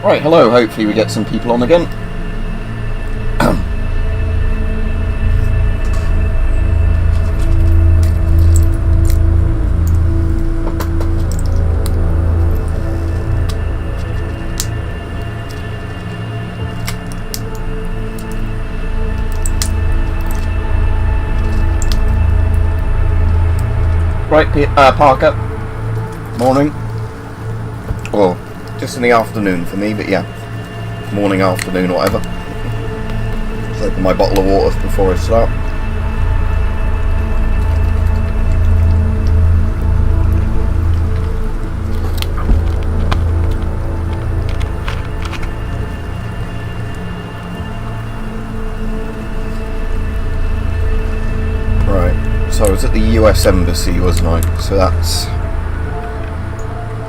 Right, hello, hopefully we get some people on again. Right, Parker. Morning. Well, just in the afternoon for me, but yeah. Morning, afternoon, whatever. Just open my bottle of water before I start. Right, so I was at the US Embassy, wasn't I? So that's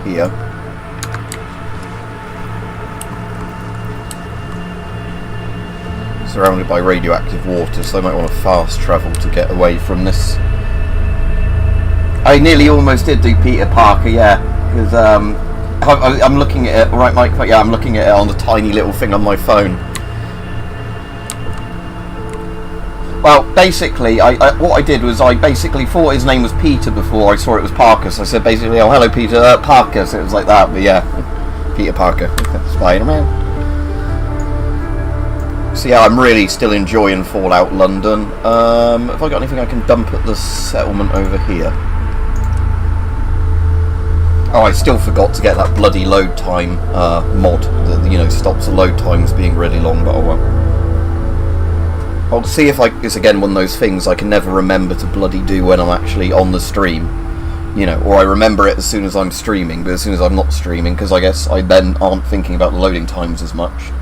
here. Surrounded by radioactive water, so I might want to fast travel to get away from this. I nearly almost did do Peter Parker, yeah, because I'm looking at it, right, Mike? Yeah, I'm looking at it on the tiny little thing on my phone. Well, basically, what I did was I basically thought his name was Peter before I saw it was Parker, so I said basically, oh, hello Peter, Parker, so it was like that, but yeah, Peter Parker, Spider-Man. So yeah, I'm really still enjoying Fallout London. Have I got anything I can dump at the settlement over here? Oh, I still forgot to get that bloody load time mod that, you know, stops the load times being really long, but oh well. I'll see if it's again one of those things I can never remember to bloody do when I'm actually on the stream. You know, or I remember it as soon as I'm streaming, but as soon as I'm not streaming, because I guess I then aren't thinking about the loading times as much.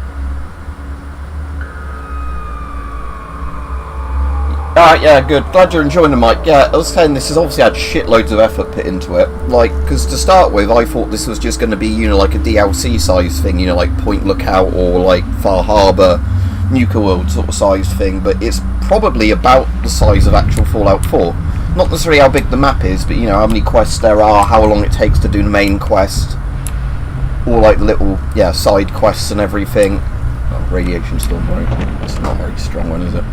Alright, yeah, good. Glad you're enjoying the mic. Yeah, I was saying this has obviously had shitloads of effort put into it. Like, because to start with, I thought this was just going to be, you know, like a DLC size thing, you know, like Point Lookout or like Far Harbour, Nuka World sort of size thing, but it's probably about the size of actual Fallout 4. Not necessarily how big the map is, but, you know, how many quests there are, how long it takes to do the main quest, or like the little, yeah, side quests and everything. Oh, radiation storm, right? It's not a very strong one, is it?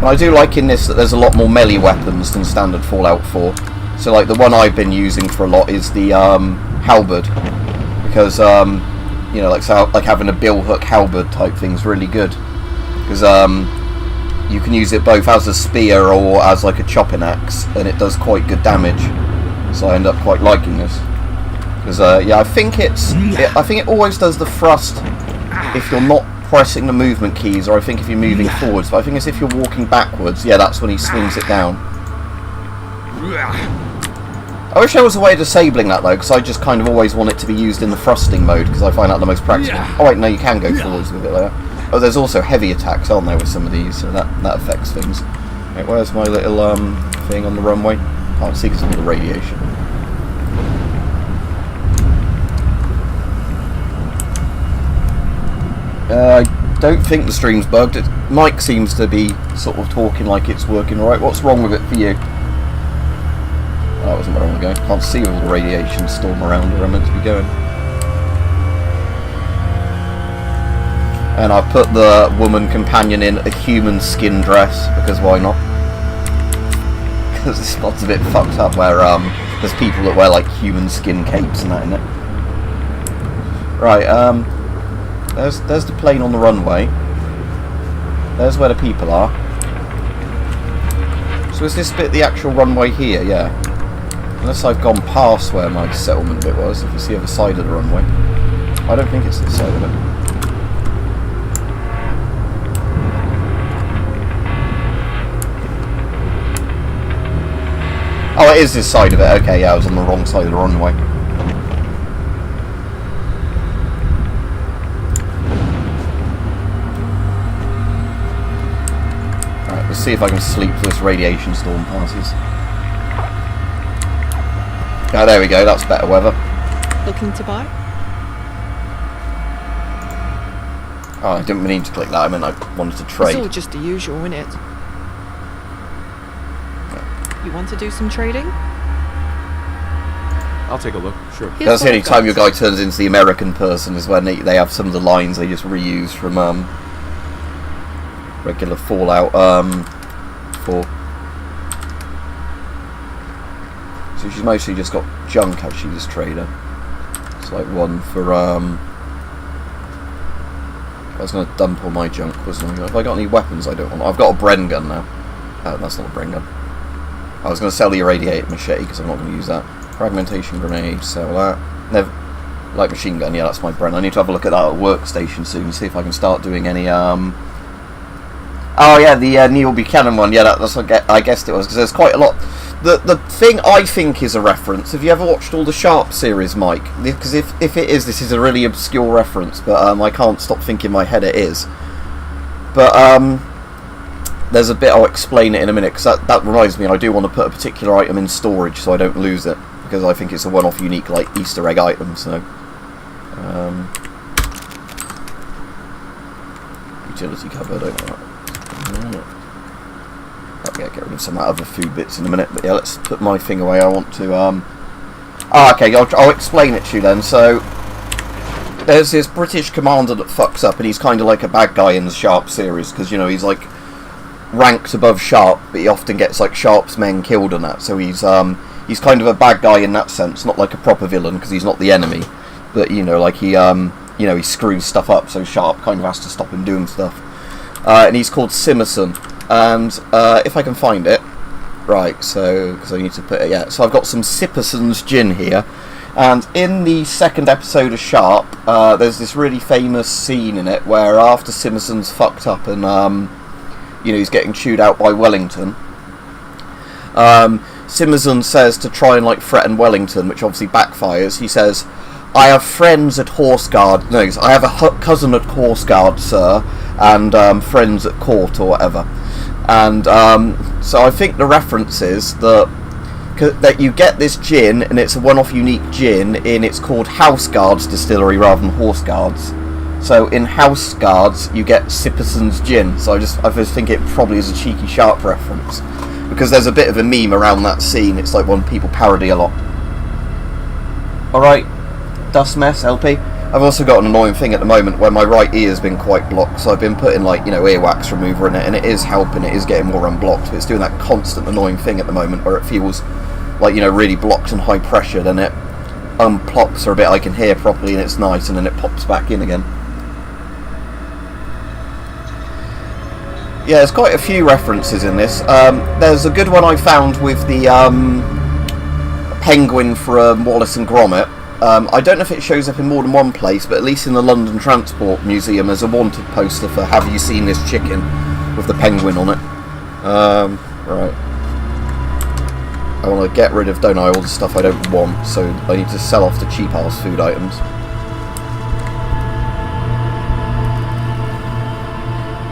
And I do like in this that there's a lot more melee weapons than standard Fallout 4. So like the one I've been using for a lot is the halberd, because you know, like having a bill hook halberd type thing's really good, because you can use it both as a spear or as like a chopping axe, and it does quite good damage. So I end up quite liking this, because yeah, I think it always does the thrust if you're not pressing the movement keys, or I think if you're moving forwards, but I think it's if you're walking backwards, yeah, that's when he swings it down. I wish there was a way of disabling that though, because I just kind of always want it to be used in the thrusting mode, because I find that the most practical. Oh wait, no, you can go forwards with it like that. Oh, there's also heavy attacks, aren't there, with some of these, so that affects things. Right, where's my little thing on the runway? Can't see because of the radiation. I don't think the stream's bugged. Mike seems to be sort of talking like it's working alright. What's wrong with it for you? Oh, that wasn't where I want to go. Can't see all the radiation storm around where I'm meant to be going. And I've put the woman companion in a human skin dress, because why not? Because this spot's a bit fucked up where there's people that wear like human skin capes and that in it. Right, there's the plane on the runway. There's where the people are. So is this bit the actual runway here? Yeah. Unless I've gone past where my settlement bit was, if it's the other side of the runway. I don't think it's this side of it. Oh, it is this side of it. Okay, yeah, I was on the wrong side of the runway. Alright, let's see if I can sleep till this radiation storm passes. Oh, there we go, that's better weather. Looking to buy? Oh, I didn't mean to click that, I meant I wanted to trade. It's all just the usual, isn't it? You want to do some trading? I'll take a look. Sure. Here's That's the what only I've time got. your guy turns into the American person is when they have some of the lines they just reuse from regular Fallout 4. So she's mostly just got junk, has she, this trader? It's like one for I was going to dump all my junk, wasn't I? Have I got any weapons I don't want? I've got a Bren gun now. Oh, that's not a Bren gun. I was going to sell the irradiated machete because I'm not going to use that. Fragmentation grenade, sell that. Never light machine gun. Yeah, that's my Bren. I need to have a look at that at workstation soon. See if I can start doing any. Oh yeah, the Neil Buchanan one. Yeah, that's what I guessed it was because there's quite a lot. The thing I think is a reference. Have you ever watched all the Sharp series, Mike? Because if it is, this is a really obscure reference, but I can't stop thinking in my head it is. But there's a bit, I'll explain it in a minute, because that reminds me, I do want to put a particular item in storage so I don't lose it, because I think it's a one-off unique, like, Easter egg item, so... utility cupboard, I don't know. Yeah, get rid of some other food bits in a minute, but yeah, let's put my thing away. I want to, okay, I'll explain it to you then. So, there's this British commander that fucks up, and he's kind of like a bad guy in the Sharp series, because, you know, he's like ranked above Sharp, but he often gets like Sharp's men killed and that, so he's kind of a bad guy in that sense, not like a proper villain, because he's not the enemy, but, you know, like he, you know, he screws stuff up, so Sharp kind of has to stop him doing stuff. And he's called Simerson, and if I can find it, right, so, because I need to put it, yeah, so I've got some Sipperson's gin here, and in the second episode of Sharp, there's this really famous scene in it, where after Simerson's fucked up and, you know, he's getting chewed out by Wellington, Simerson says to try and, like, threaten Wellington, which obviously backfires. He says, I have friends at Horse Guard, no, I have a cousin at Horse Guard, sir, and friends at court or whatever. And so I think the reference is that you get this gin, and it's a one-off unique gin, it's called House Guards Distillery rather than Horse Guards. So in House Guards, you get Sipperson's gin. So I just think it probably is a cheeky Sharp reference, because there's a bit of a meme around that scene. It's like one people parody a lot. Alright, Dust Mess, LP. I've also got an annoying thing at the moment where my right ear's been quite blocked, so I've been putting, like, you know, earwax remover in it, and it is helping, it is getting more unblocked, but it's doing that constant annoying thing at the moment where it feels like, you know, really blocked and high pressure, then it unplops for a bit, I can hear properly and it's nice, and then it pops back in again. Yeah, there's quite a few references in this. There's a good one I found with the penguin from Wallace and Gromit. I don't know if it shows up in more than one place, but at least in the London Transport Museum there's a wanted poster for Have You Seen This Chicken? With the penguin on it. Right. I want to get rid of, don't I, all the stuff I don't want, so I need to sell off the cheap-ass food items.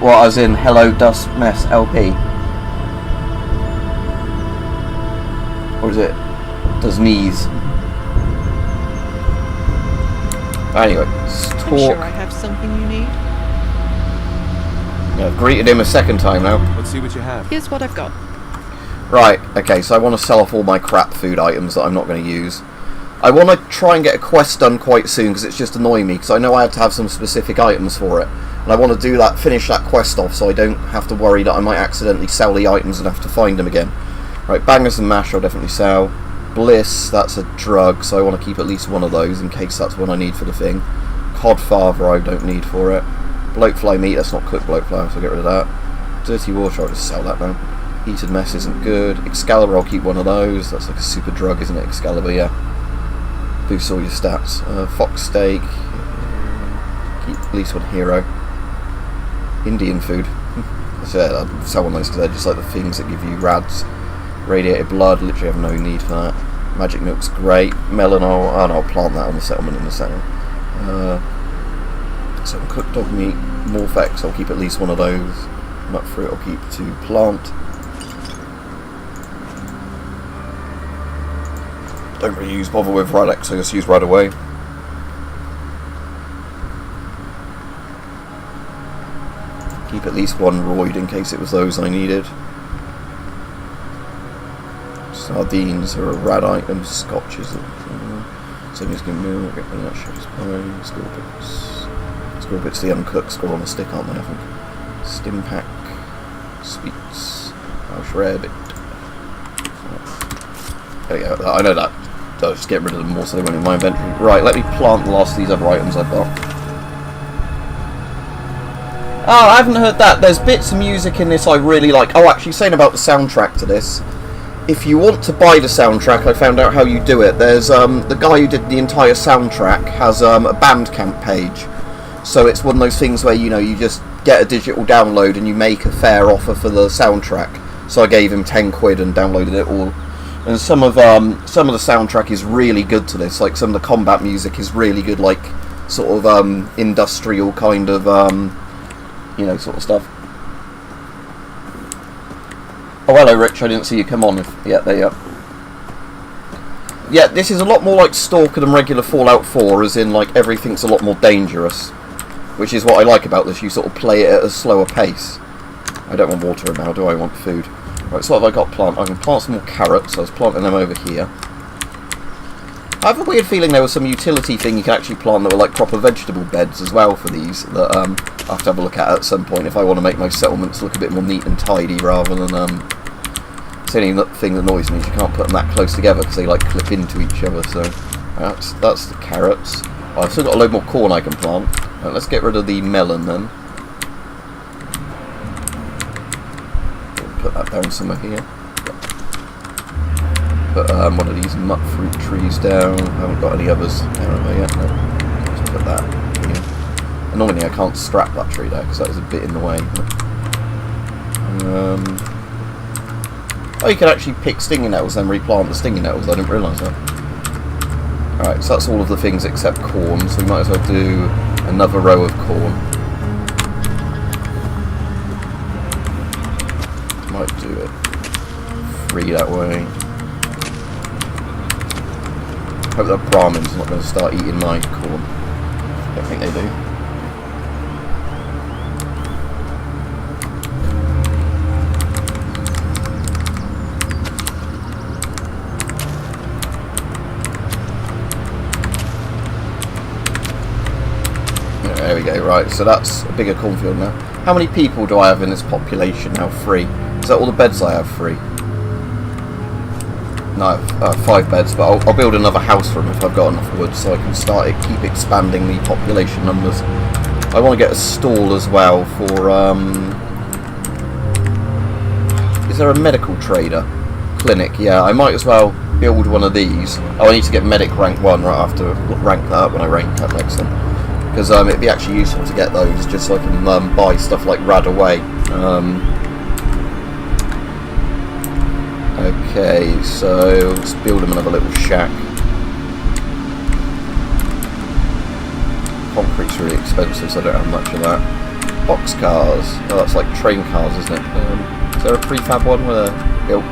What, as in, hello, Dust Mess, LP? Or is it, does knees? Anyway, let's talk. I'm sure I have something you need. Yeah, I've greeted him a second time now. Let's see what you have. Here's what I've got. Right, okay, so I want to sell off all my crap food items that I'm not going to use. I want to try and get a quest done quite soon, because it's just annoying me, because I know I had to have some specific items for it. And I want to do that, finish that quest off, so I don't have to worry that I might accidentally sell the items and have to find them again. Right, bangers and mash I'll definitely sell. Bliss, that's a drug, so I want to keep at least one of those in case that's one I need for the thing. Codfather I don't need for it. Bloatfly meat, that's not cooked bloatfly, so I'll get rid of that. Dirty water, I'll just sell that now. Heated mess isn't good. Excalibur, I'll keep one of those. That's like a super drug, isn't it? Excalibur, yeah. Boosts all your stats. Fox steak. Keep at least one hero. Indian food. So yeah, I'll sell one of those because they're just like the things that give you rads. Radiated blood, literally have no need for that. Magic milk's great. Melon, I'll plant that on the settlement in a second. So cooked dog meat. Morphex, I'll keep at least one of those. Nut fruit, I'll keep 2 plant. Don't really bother with Radic, so I just use right away. Keep at least one roid in case it was those I needed. Sardines are a rad item. Scotch is Somebody's going to milk, get that shepherd's pie, score bits, the uncooked score on the stick, aren't they, I think. Stim pack, sweets, Welsh rarebit. There we go, I know that. I'll just get rid of them more so they won't in my inventory. Right, let me plant the last of these other items I've got. Oh, I haven't heard that. There's bits of music in this I really like. Oh, actually, saying about the soundtrack to this. If you want to buy the soundtrack, I found out how you do it. There's the guy who did the entire soundtrack has a Bandcamp page. So it's one of those things where, you know, you just get a digital download and you make a fair offer for the soundtrack. So I gave him 10 quid and downloaded it all. And some of the soundtrack is really good to this. Like some of the combat music is really good, like sort of industrial kind of you know, sort of stuff. Oh, hello, Rich. I didn't see you come on. Yeah, there you are. Yeah, this is a lot more like Stalker than regular Fallout 4, as in, like, everything's a lot more dangerous. Which is what I like about this. You sort of play it at a slower pace. I don't want water now, do I? Want food. Right, so what have I got plant? I can plant some more carrots. So I was planting them over here. I have a weird feeling there was some utility thing you can actually plant that were like proper vegetable beds as well for these that I'll have to have a look at some point if I want to make my settlements look a bit more neat and tidy rather than it's the only thing that annoys me is you can't put them that close together because they like clip into each other. So that's the carrots. Oh, I've still got a load more corn I can plant. Right, let's get rid of the melon then. Put that down somewhere here. Put one of these nut fruit trees down. I haven't got any others down there yet. No. Just put that here. Annoyingly, I can't strap that tree there because that is a bit in the way. Oh, you can actually pick stinging nettles and replant the stinging nettles. I didn't realise that. Alright, so that's all of the things except corn. So we might as well do another row of corn. Might do it 3 that way. Hope that Brahmin's not going to start eating my corn. Don't think they do. There we go, right, so that's a bigger cornfield now. How many people do I have in this population now free? Is that all the beds I have free? No, 5 beds, but I'll build another house for them if I've got enough wood so I can keep expanding the population numbers. I want to get a stall as well for, is there a medical trader clinic? Yeah, I might as well build one of these. Oh, I need to get medic rank 1, right, I have to rank that up when I rank that next time. Because it'd be actually useful to get those just so I can buy stuff like Radaway. Okay, so let's build him another little shack. Concrete's really expensive, so I don't have much of that. Boxcars. Oh, that's like train cars, isn't it? Is there a prefab one where they're built?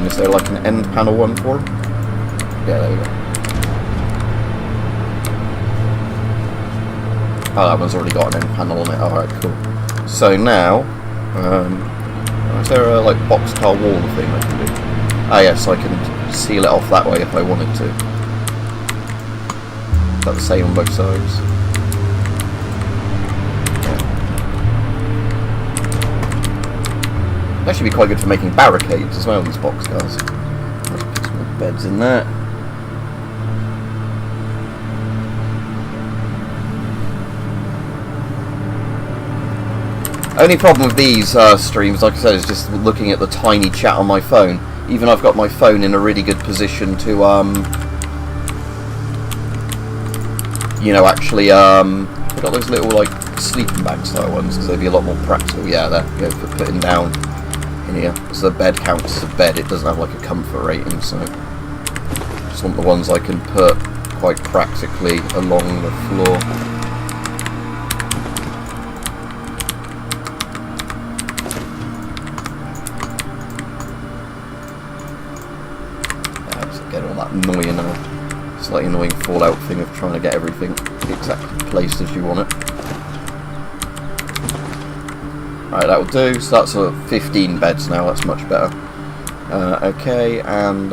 Is there like an end panel one for him? Yeah, there we go. Oh, that one's already got an end panel on it. Alright, cool. So now, is there a like boxcar wall thing I can do? Ah yes, I can seal it off that way if I wanted to. Is that the same on both sides? Actually be quite good for making barricades as well, these boxcars. Let's put some more beds in there. Only problem with these streams, like I said, is just looking at the tiny chat on my phone. Even I've got my phone in a really good position to, you know, actually, I've got those little, like, sleeping bag style ones, because they'd be a lot more practical. Yeah, there you go, for putting down in here. So the bed counts as a bed, it doesn't have like a comfort rating, so just want the ones I can put quite practically along the floor. annoying now. It's like an annoying Fallout thing of trying to get everything exactly placed as you want it. Right, that will do. So that's 15 beds now. That's much better. Okay, and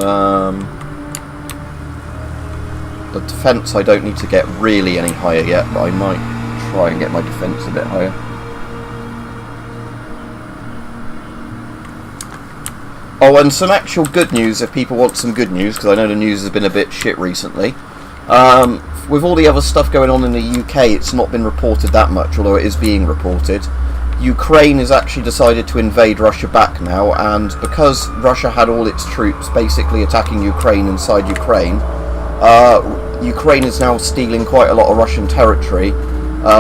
the defence I don't need to get really any higher yet, but I might try and get my defence a bit higher. Oh, and some actual good news if people want some good news, because I know the news has been a bit shit recently. With all the other stuff going on in the UK, it's not been reported that much, although it is being reported. Ukraine has actually decided to invade Russia back now, and because Russia had all its troops basically attacking Ukraine inside Ukraine, Ukraine is now stealing quite a lot of Russian territory,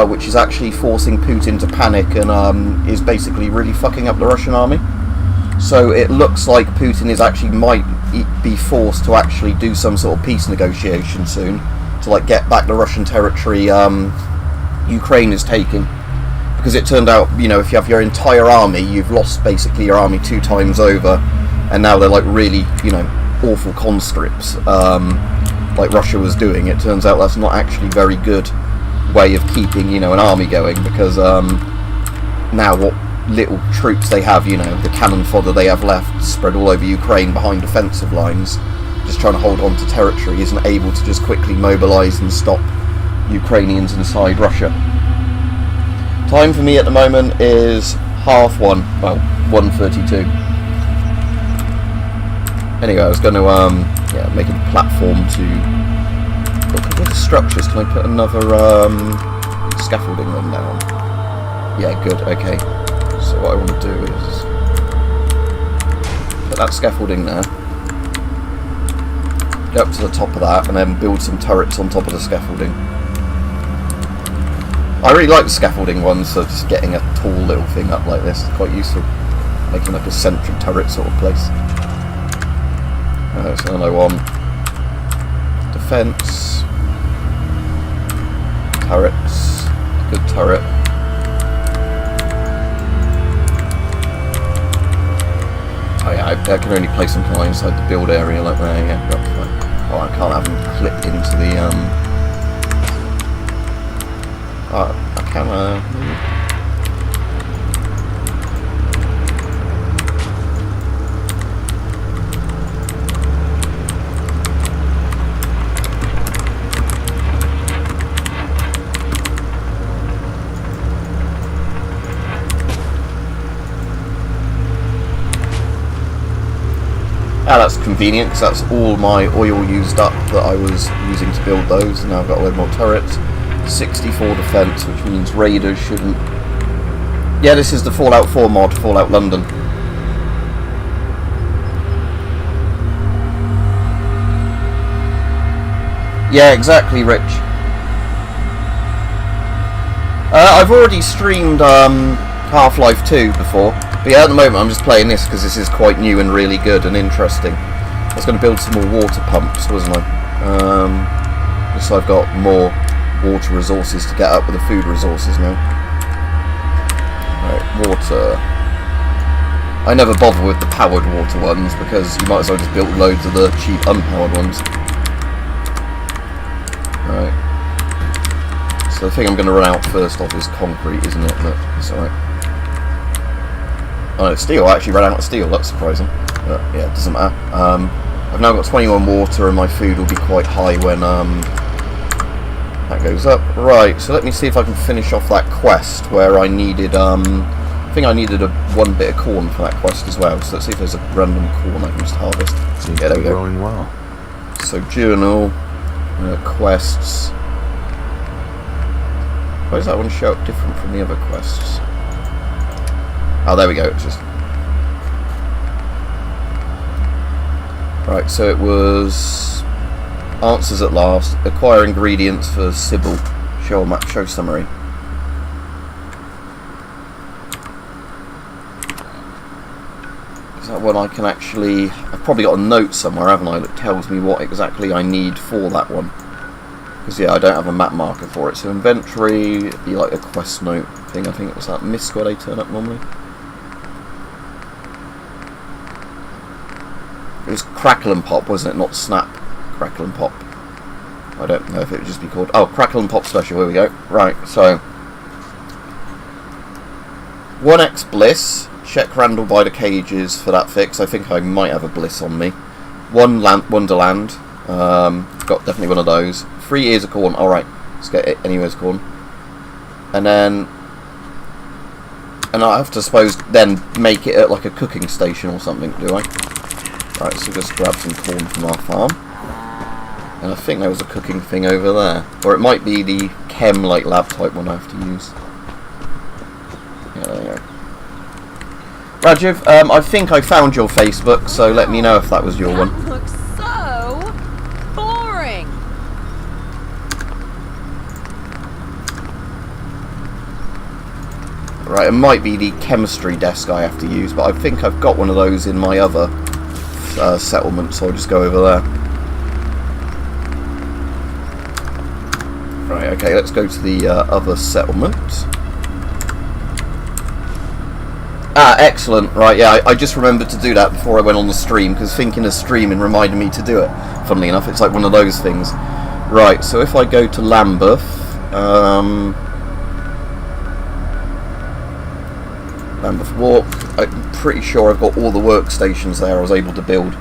which is actually forcing Putin to panic and is basically really fucking up the Russian army. So it looks like Putin is actually might be forced to actually do some sort of peace negotiation soon to like get back the Russian territory Ukraine is taking. Because it turned out, you know, if you have your entire army, you've lost basically your army 2 times over, and now they're like really, you know, awful conscripts, like Russia was doing. It turns out that's not actually a very good way of keeping, you know, an army going, because now what little troops they have, you know, the cannon fodder they have left spread all over Ukraine behind defensive lines, just trying to hold on to territory, isn't able to just quickly mobilise and stop Ukrainians inside Russia. Time for me at the moment is 1:30, well, 1:32. Anyway, I was going to make a platform to look at the structures. Can I put another scaffolding one down? Yeah, good, okay. So what I want to do is put that scaffolding there, go up to the top of that, and then build some turrets on top of the scaffolding. I really like the scaffolding ones, so just getting a tall little thing up like this is quite useful, making like a central turret sort of place. So then I want defence, turrets, good turret. Oh yeah, I can only place them from inside the build area like there, yeah, that's fine. Oh, I can't have them clipped into the I can that's convenient, because that's all my oil used up that I was using to build those, and now I've got a load more turrets. 64 defence, which means raiders shouldn't... Yeah, this is the Fallout 4 mod, Fallout London. Yeah, exactly, Rich. I've already streamed Half-Life 2 before, but yeah, at the moment I'm just playing this because this is quite new and really good and interesting. I was going to build some more water pumps, wasn't I? Just so I've got more water resources to get up with the food resources now. Right, water. I never bother with the powered water ones because you might as well just build loads of the cheap unpowered ones. Right. So the thing I'm going to run out first off is concrete, isn't it? But it's alright. Oh no, steel. I actually ran out of steel. That's surprising. But yeah, it doesn't matter. I've now got 21 water and my food will be quite high when that goes up. Right, so let me see if I can finish off that quest where I needed, I think I needed one bit of corn for that quest as well. So let's see if there's a random corn I can just harvest. Seems yeah, there we go. Growing well. So journal, quests. Why does that one show up different from the other quests? Oh, there we go. It's just... Right, so it was... Answers at last. Acquire ingredients for Sybil. Show map. Show summary. Is that one I can actually... I've probably got a note somewhere, haven't I, that tells me what exactly I need for that one. Because yeah, I don't have a map marker for it. So inventory, it'd be like a quest note thing. I think it was that Mist where they turn up normally. It was Crackle and Pop, wasn't it? Not Snap. Crackle and Pop. I don't know if it would just be called... Oh, Crackle and Pop Special, here we go. Right, so... 1x Bliss. Check Randall by the cages for that fix. I think I might have a Bliss on me. 1 Wonderland. Got definitely one of those. 3 Ears of Corn. Alright, let's get it. Any Ears of Corn. And then... And I have to suppose then make it at like a cooking station or something, do I? Right, so just grab some corn from our farm. And I think there was a cooking thing over there. Or it might be the chem like lab type one I have to use. Yeah, there you go. Rajiv, I think I found your Facebook, so let me know if that was your one. That looks so boring. Right, it might be the chemistry desk I have to use, but I think I've got one of those in my other settlement, so I'll just go over there. Right, okay, let's go to the other settlement. Ah, excellent. Right, yeah, I just remembered to do that before I went on the stream, because thinking of streaming reminded me to do it. Funnily enough, it's like one of those things. Right, so if I go to Lambeth... Lambeth Walk. I'm pretty sure I've got all the workstations there I was able to build.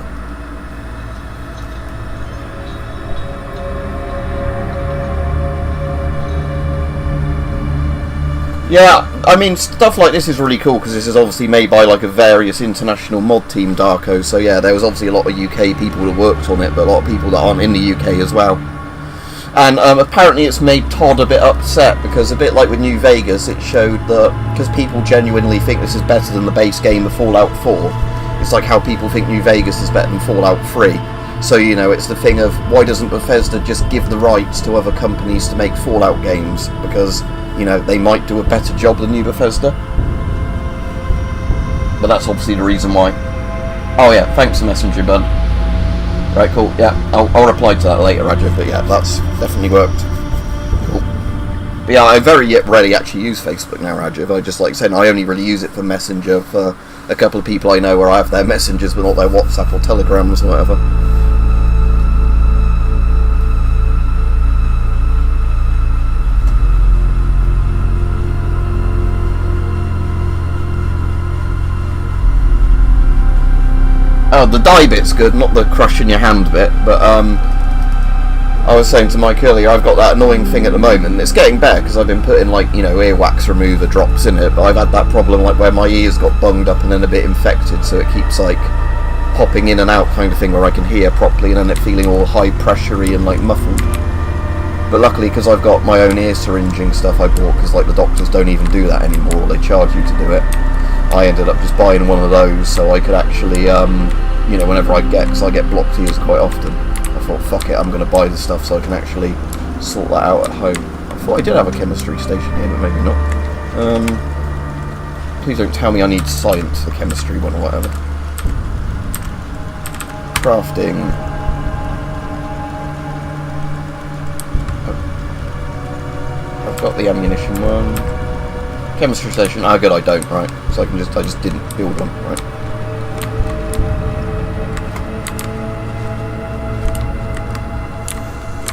Yeah, I mean, stuff like this is really cool because this is obviously made by like a various international mod team, Darko. So yeah, there was obviously a lot of UK people that worked on it, but a lot of people that aren't in the UK as well. And apparently it's made Todd a bit upset because a bit like with New Vegas, it showed that because people genuinely think this is better than the base game of Fallout 4. It's like how people think New Vegas is better than Fallout 3. So, you know, it's the thing of why doesn't Bethesda just give the rights to other companies to make Fallout games? Because, you know, they might do a better job than New Bethesda. But that's obviously the reason why. Oh yeah, thanks Messenger, bud. Right, cool, yeah, I'll reply to that later, Roger, but yeah, that's definitely worked. Cool. But yeah, I very rarely actually use Facebook now, Rajiv. I just like saying I only really use it for Messenger for a couple of people I know where I have their messengers but not their WhatsApp or Telegrams or whatever. Oh, the dye bit's good, not the crushing your hand bit, but I was saying to Mike earlier, I've got that annoying thing at the moment. It's getting better because I've been putting like, you know, earwax remover drops in it, but I've had that problem like where my ears got bunged up and then a bit infected, so it keeps like popping in and out kind of thing where I can hear properly and then it feeling all high pressurey and like muffled. But luckily, because I've got my own ear syringing stuff I bought, because like the doctors don't even do that anymore, they charge you to do it. I ended up just buying one of those so I could actually, you know, whenever I get, because I get blocked ears quite often, I thought, fuck it, I'm going to buy the stuff so I can actually sort that out at home. I thought I did have a chemistry station here, but maybe not. Please don't tell me I need science, the chemistry one or whatever. Crafting. I've got the ammunition one. Chemistry station. Ah, good, I don't. Right, so I just didn't build one. Right.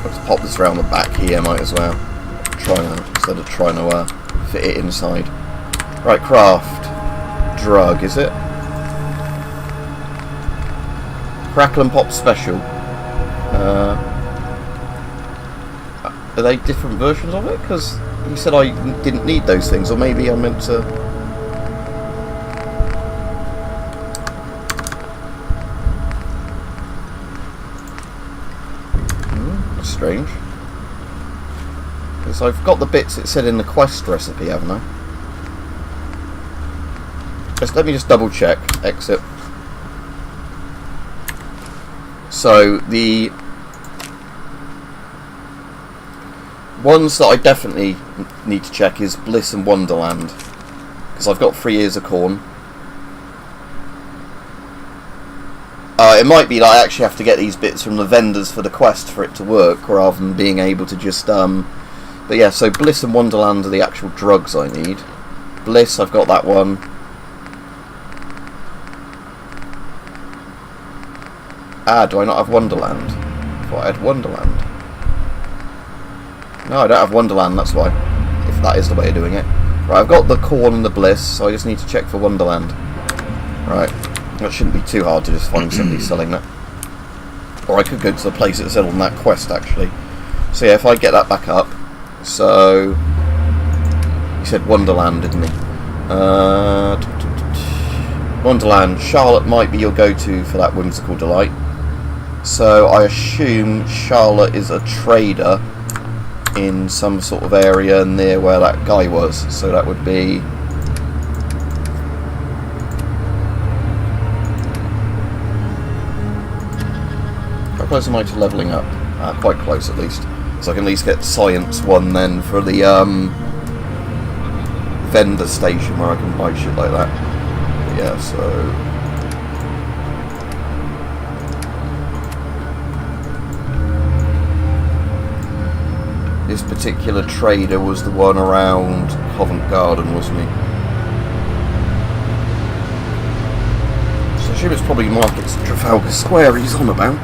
Let's pop this around the back here. Might as well. Instead of trying to fit it inside. Right, craft. Drug, is it? Crackle and Pop Special. Are they different versions of it? Because you said I didn't need those things, or maybe I meant to... That's strange. Because I've got the bits it said in the quest recipe, haven't I? Let me just double check. Exit. So, the ones that I definitely need to check is Bliss and Wonderland, because I've got 3 ears of corn. It might be that I actually have to get these bits from the vendors for the quest for it to work, rather than being able to just... But yeah, so Bliss and Wonderland are the actual drugs I need. Bliss, I've got that one. Ah, do I not have Wonderland? I thought I had Wonderland. No, I don't have Wonderland, that's why. If that is the way of doing it. Right, I've got the Corn and the Bliss, so I just need to check for Wonderland. Right, that shouldn't be too hard to just find somebody selling that. Or I could go to the place that's on that quest, actually. So yeah, if I get that back up. So... he said Wonderland, didn't he? Wonderland. Charlotte might be your go-to for that Whimsical Delight. So I assume Charlotte is a trader in some sort of area near where that guy was. So that would be... how close am I to levelling up? Quite close at least. So I can at least get Science 1 then for the vendor station where I can buy shit like that. But yeah, so... this particular trader was the one around Covent Garden, wasn't he? So I assume it's probably Markets at Trafalgar Square he's on about.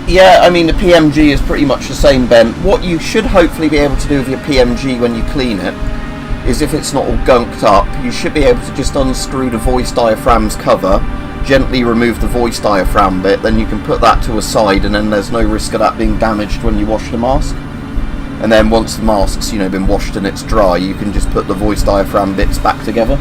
Yeah, I mean the PMG is pretty much the same, Ben. What you should hopefully be able to do with your PMG when you clean it is, if it's not all gunked up, you should be able to just unscrew the voice diaphragm's cover, gently remove the voice diaphragm bit, then you can put that to a side, and then there's no risk of that being damaged when you wash the mask. And then once the mask's, you know, been washed and it's dry, you can just put the voice diaphragm bits back together.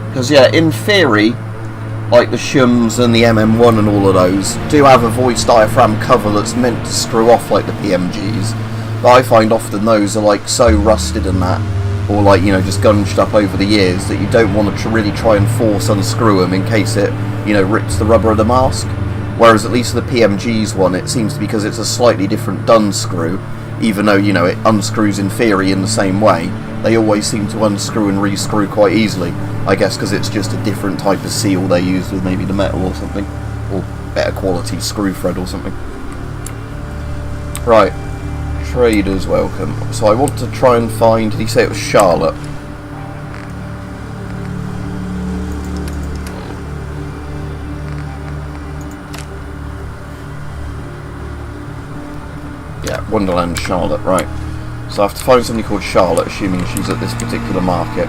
Because yeah, in theory, like the Shums and the MM1 and all of those do have a voice diaphragm cover that's meant to screw off like the PMGs, but I find often those are like so rusted and that, or like, you know, just gunged up over the years, that you don't want to really try and force unscrew them in case it, you know, rips the rubber of the mask. Whereas at least the PMG's one, it seems to be, because it's a slightly different dun screw, even though, you know, it unscrews in theory in the same way, they always seem to unscrew and rescrew quite easily. I guess because it's just a different type of seal they use with maybe the metal or something, or better quality screw thread or something. Right, traders welcome. So I want to try and find, did he say it was Charlotte? Yeah, Wonderland Charlotte, right. So I have to find somebody called Charlotte, assuming she's at this particular market.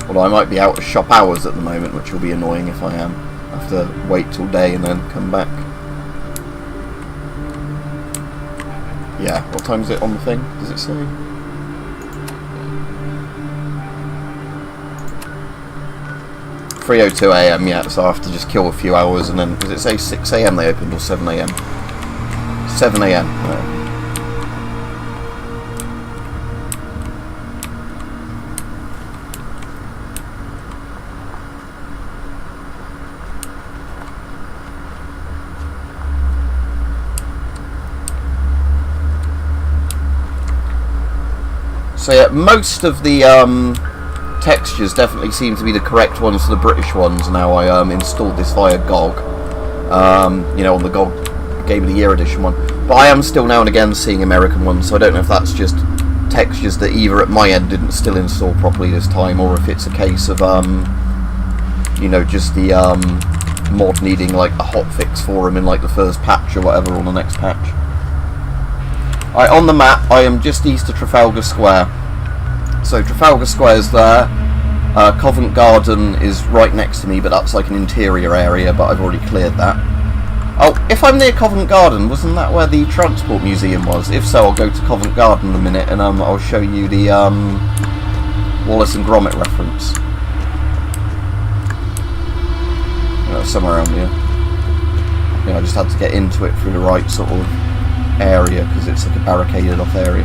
Although I might be out of shop hours at the moment, which will be annoying if I am. I have to wait till day and then come back. Yeah, what time is it on the thing? Does it say? .3:02 AM, yeah, so I have to just kill a few hours and then... does it say 6 AM they opened or 7 AM? 7 AM. Right. So yeah, most of the textures definitely seem to be the correct ones for the British ones now. I installed this via GOG, you know, on the GOG Game of the Year edition one. But I am still now and again seeing American ones, so I don't know if that's just textures that either at my end didn't still install properly this time, or if it's a case of, you know, just the mod needing like a hotfix for them in like the first patch or whatever, or the next patch. Right, on the map, I am just east of Trafalgar Square. So Trafalgar Square's there. Covent Garden is right next to me, but that's like an interior area, but I've already cleared that. Oh, if I'm near Covent Garden, wasn't that where the Transport Museum was? If so, I'll go to Covent Garden in a minute and I'll show you the Wallace and Gromit reference. Somewhere around here. I just had to get into it through the right sort of area because it's like a barricaded off area.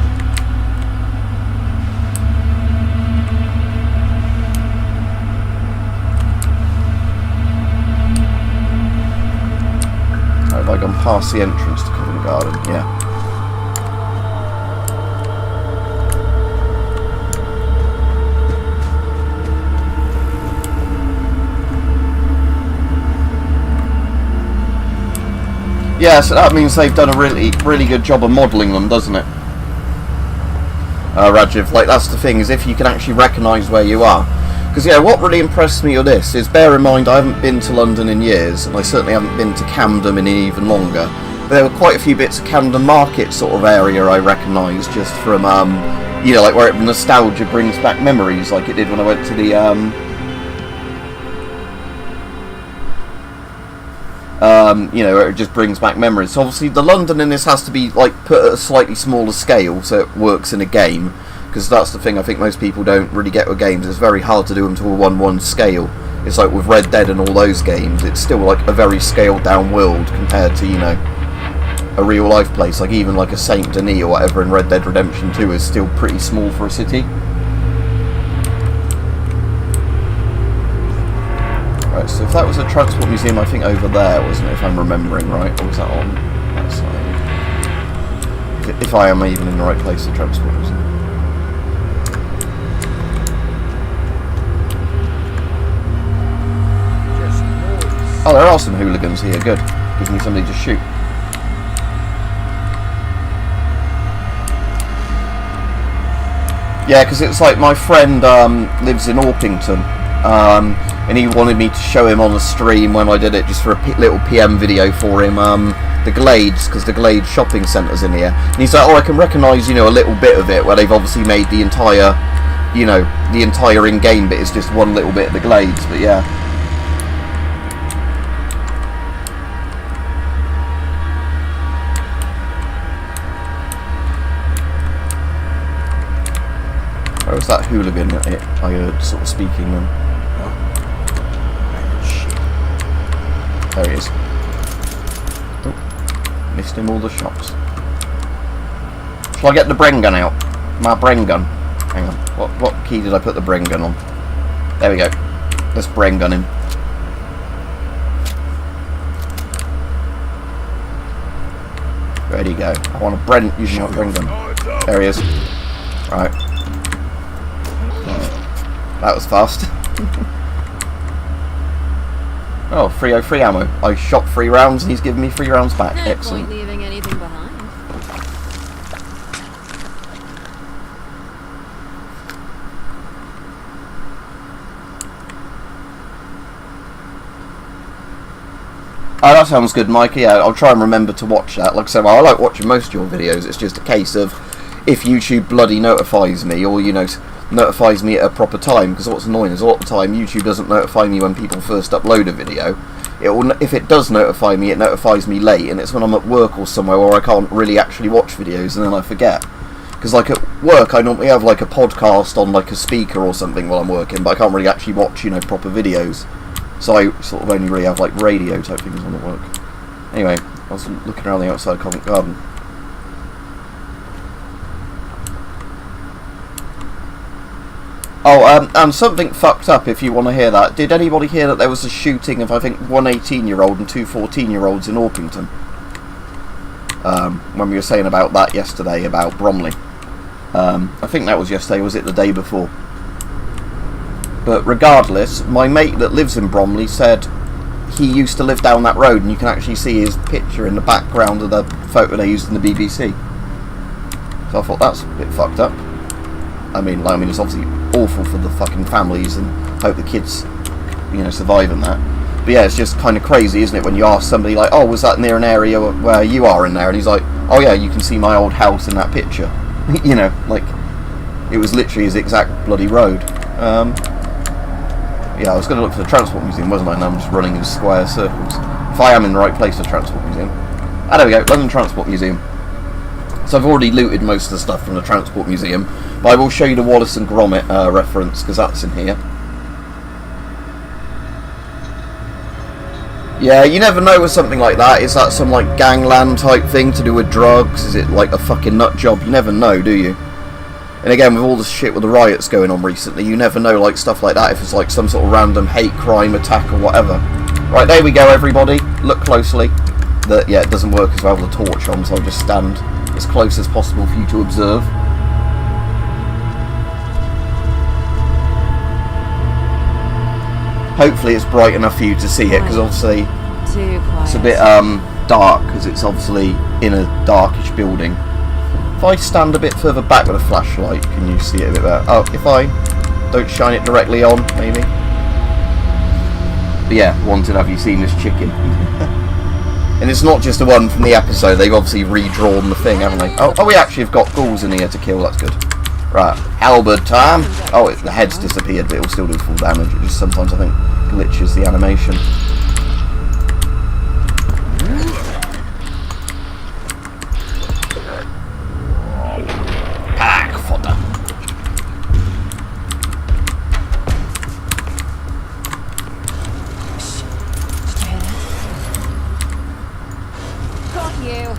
Have I gone past the entrance to Covent Garden? Yeah. Yeah, so that means they've done a really good job of modelling them, doesn't it? Rajiv, like that's the thing, is if you can actually recognise where you are. Because yeah, what really impressed me with this is, bear in mind I haven't been to London in years, and I certainly haven't been to Camden in even longer. But there were quite a few bits of Camden Market sort of area I recognised just from, like where nostalgia brings back memories, like it did when I went to the, where it just brings back memories. So obviously the London in this has to be like put at a slightly smaller scale so it works in a game, because that's the thing I think most people don't really get with games. It's very hard to do them to a 1:1 scale. It's like with Red Dead and all those games, it's still like a very scaled down world compared to, a real life place. Like even like a Saint Denis or whatever in Red Dead Redemption 2 is still pretty small for a city. Right, so if that was a Transport Museum, I think over there, wasn't it, if I'm remembering right? Or was that on that side? If I am even in the right place, the Transport Museum. Oh, there are some hooligans here, good. Gives me somebody to shoot. Yeah, because it's like my friend lives in Orpington. And he wanted me to show him on the stream when I did it, just for a little PM video for him, the Glades, because the Glades shopping centre's in here. And he's like, oh, I can recognise, a little bit of it, where they've obviously made the entire, the entire in-game bit is just one little bit of the Glades, but yeah. Where was that hooligan that I heard sort of speaking then? There he is. Oh, missed him all the shots. Shall I get the Bren gun out? My Bren gun. Hang on. What key did I put the Bren gun on? There we go. Let's Bren gun him. Ready to go. I want to use my Bren gun. There he is. Right. That was fast. Oh, 303 ammo. I shot 3 rounds and he's giving me 3 rounds back. No Excellent. point leaving anything behind. Oh, that sounds good, Mikey. Yeah, I'll try and remember to watch that. Like I said, I like watching most of your videos. It's just a case of if YouTube bloody notifies me, or notifies me at a proper time, because what's annoying is a lot of the time YouTube doesn't notify me when people first upload a video. If it does notify me, it notifies me late, and it's when I'm at work or somewhere where I can't really actually watch videos, and then I forget. Because like at work I normally have like a podcast on like a speaker or something while I'm working, but I can't really actually watch proper videos, so I sort of only really have like radio type things on at work. Anyway, I was looking around the outside of Covent Garden. Oh, and something fucked up, if you want to hear that. Did anybody hear that there was a shooting of, I think, one 18-year-old and 2 14-year-olds in Orpington? When we were saying about that yesterday, about Bromley. I think that was yesterday, was it the day before? But regardless, my mate that lives in Bromley said he used to live down that road, and you can actually see his picture in the background of the photo they used in the BBC. So I thought, that's a bit fucked up. I mean, it's obviously awful for the fucking families, and hope the kids, survive in that. But yeah, it's just kind of crazy, isn't it, when you ask somebody like, oh, was that near an area where you are in there? And he's like, oh yeah, you can see my old house in that picture. Like, it was literally his exact bloody road. Yeah, I was going to look for the Transport Museum, wasn't I? And I'm just running in square circles. If I am in the right place, the Transport Museum. Ah, there we go, London Transport Museum. So I've already looted most of the stuff from the Transport Museum, but I will show you the Wallace and Gromit reference, because that's in here. Yeah, you never know with something like that. Is that some like gangland type thing to do with drugs? Is it like a fucking nut job? You never know, do you? And again, with all the shit with the riots going on recently, you never know like stuff like that if it's like some sort of random hate crime attack or whatever. Right, there we go, everybody. Look closely. Yeah, it doesn't work as well with the torch on, so I'll just stand as close as possible for you to observe. Hopefully it's bright enough for you to see it, because obviously it's a bit dark, because it's obviously in a darkish building. If I stand a bit further back with a flashlight, can you see it a bit better? Oh, if I don't shine it directly on, maybe? But yeah, wanted, have you seen this chicken? And it's not just the one from the episode, they've obviously redrawn the thing, haven't they? Oh, we actually have got ghouls in here to kill, that's good. Right, halberd time. Oh, the head's disappeared, but it'll still do full damage. It just sometimes, I think, glitches the animation. Pack fodder. Got you.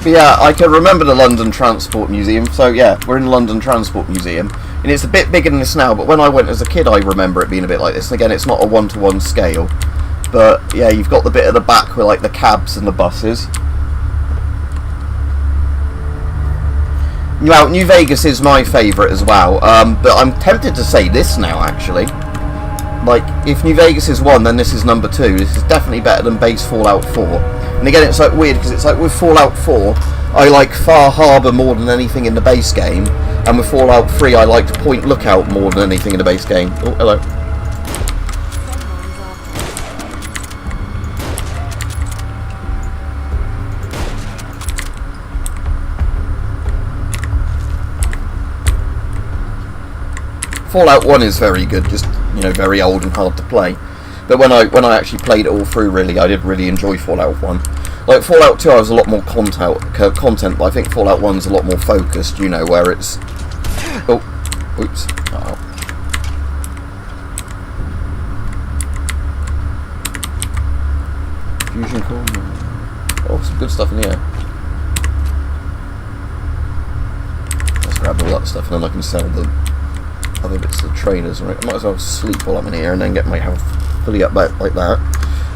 But yeah, I can remember the London Transport Museum, so yeah, we're in the London Transport Museum, and it's a bit bigger than this now, but when I went as a kid I remember it being a bit like this, and again it's not a one-to-one scale, but yeah, you've got the bit at the back with like the cabs and the buses. Now, New Vegas is my favourite as well, but I'm tempted to say this now actually. Like, if New Vegas is 1, then this is number 2. This is definitely better than base Fallout 4. And again, it's like weird, because it's like with Fallout 4, I like Far Harbour more than anything in the base game, and with Fallout 3, I liked Point Lookout more than anything in the base game. Oh, hello. Fallout 1 is very good, just, you know, very old and hard to play. But when I actually played it all through, really, I did really enjoy Fallout 1. Like, Fallout 2, I was a lot more content, but I think Fallout 1's a lot more focused, you know, where it's... Oh, oops. Oh. Fusion core. Oh, some good stuff in here. Let's grab all that stuff, and then I can sell the other bits of the trainers, right? I might as well sleep while I'm in here and then get my health fully up back like that.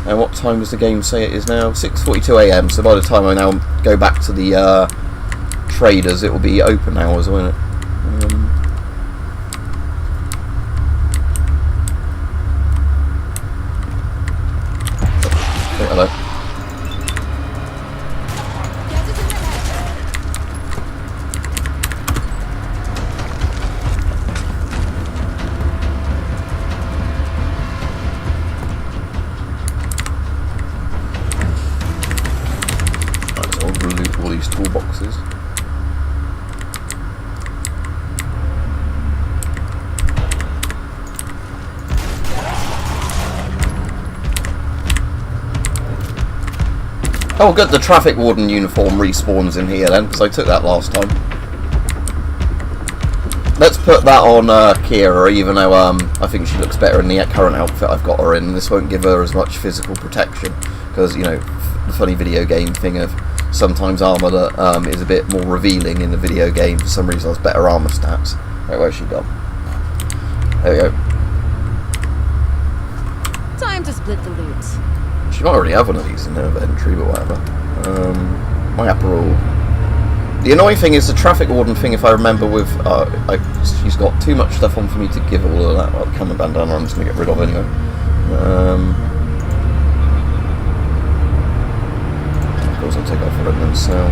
And what time does the game say it is now? 6:42 AM, so by the time I now go back to the traders, it will be open hours, won't it? Oh, hello. All these toolboxes. Oh good, the traffic warden uniform respawns in here then, because I took that last time. Let's put that on Kira, even though I think she looks better in the current outfit I've got her in. This won't give her as much physical protection, because, you know, the funny video game thing of sometimes armour that is a bit more revealing in the video game, for some reason has better armour stats. Right, where's she gone? There we go. Time to split the loot. She might already have one of these in her inventory, but whatever. My apparel. The annoying thing is the traffic warden thing, if I remember, with she's got too much stuff on for me to give all of that. Well, the camera bandana I'm just going to get rid of anyway. Of course I'll take off her and then sell.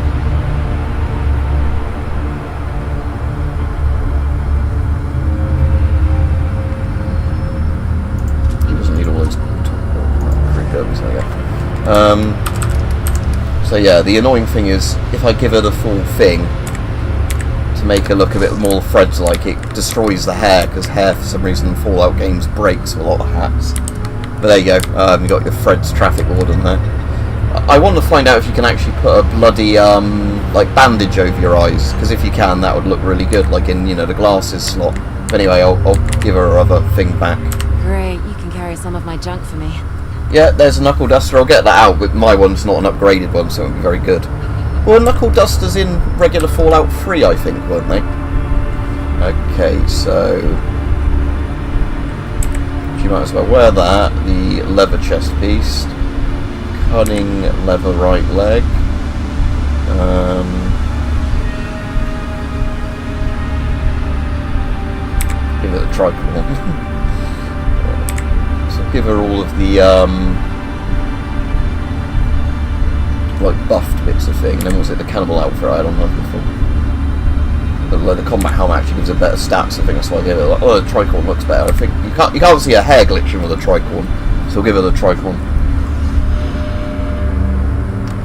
He doesn't need all Germans, there you go. So yeah, the annoying thing is, if I give it a full thing, to make it look a bit more Threads-like, it destroys the hair, because hair, for some reason, in Fallout games breaks a lot of hats. But there you go, you got your Threads traffic warden there. I want to find out if you can actually put a bloody, like, bandage over your eyes, because if you can, that would look really good, like in, the glasses slot. But anyway, I'll give her her other thing back. Great, you can carry some of my junk for me. Yeah, there's a knuckle duster. I'll get that out, but my one's not an upgraded one, so it won't be very good. Well, knuckle dusters in regular Fallout 3, I think, weren't they? Okay, so you might as well wear that. The leather chest piece, cunning leather right leg. Give it a tricorn. So give her all of the like buffed bits of thing. Then was it the cannibal outfit I had on her before? The combat helmet actually gives her better stats. I think that's why I gave it. Like, oh, the tricorn looks better. I think you can't see a hair glitching with a tricorn, so we'll give her the tricorn.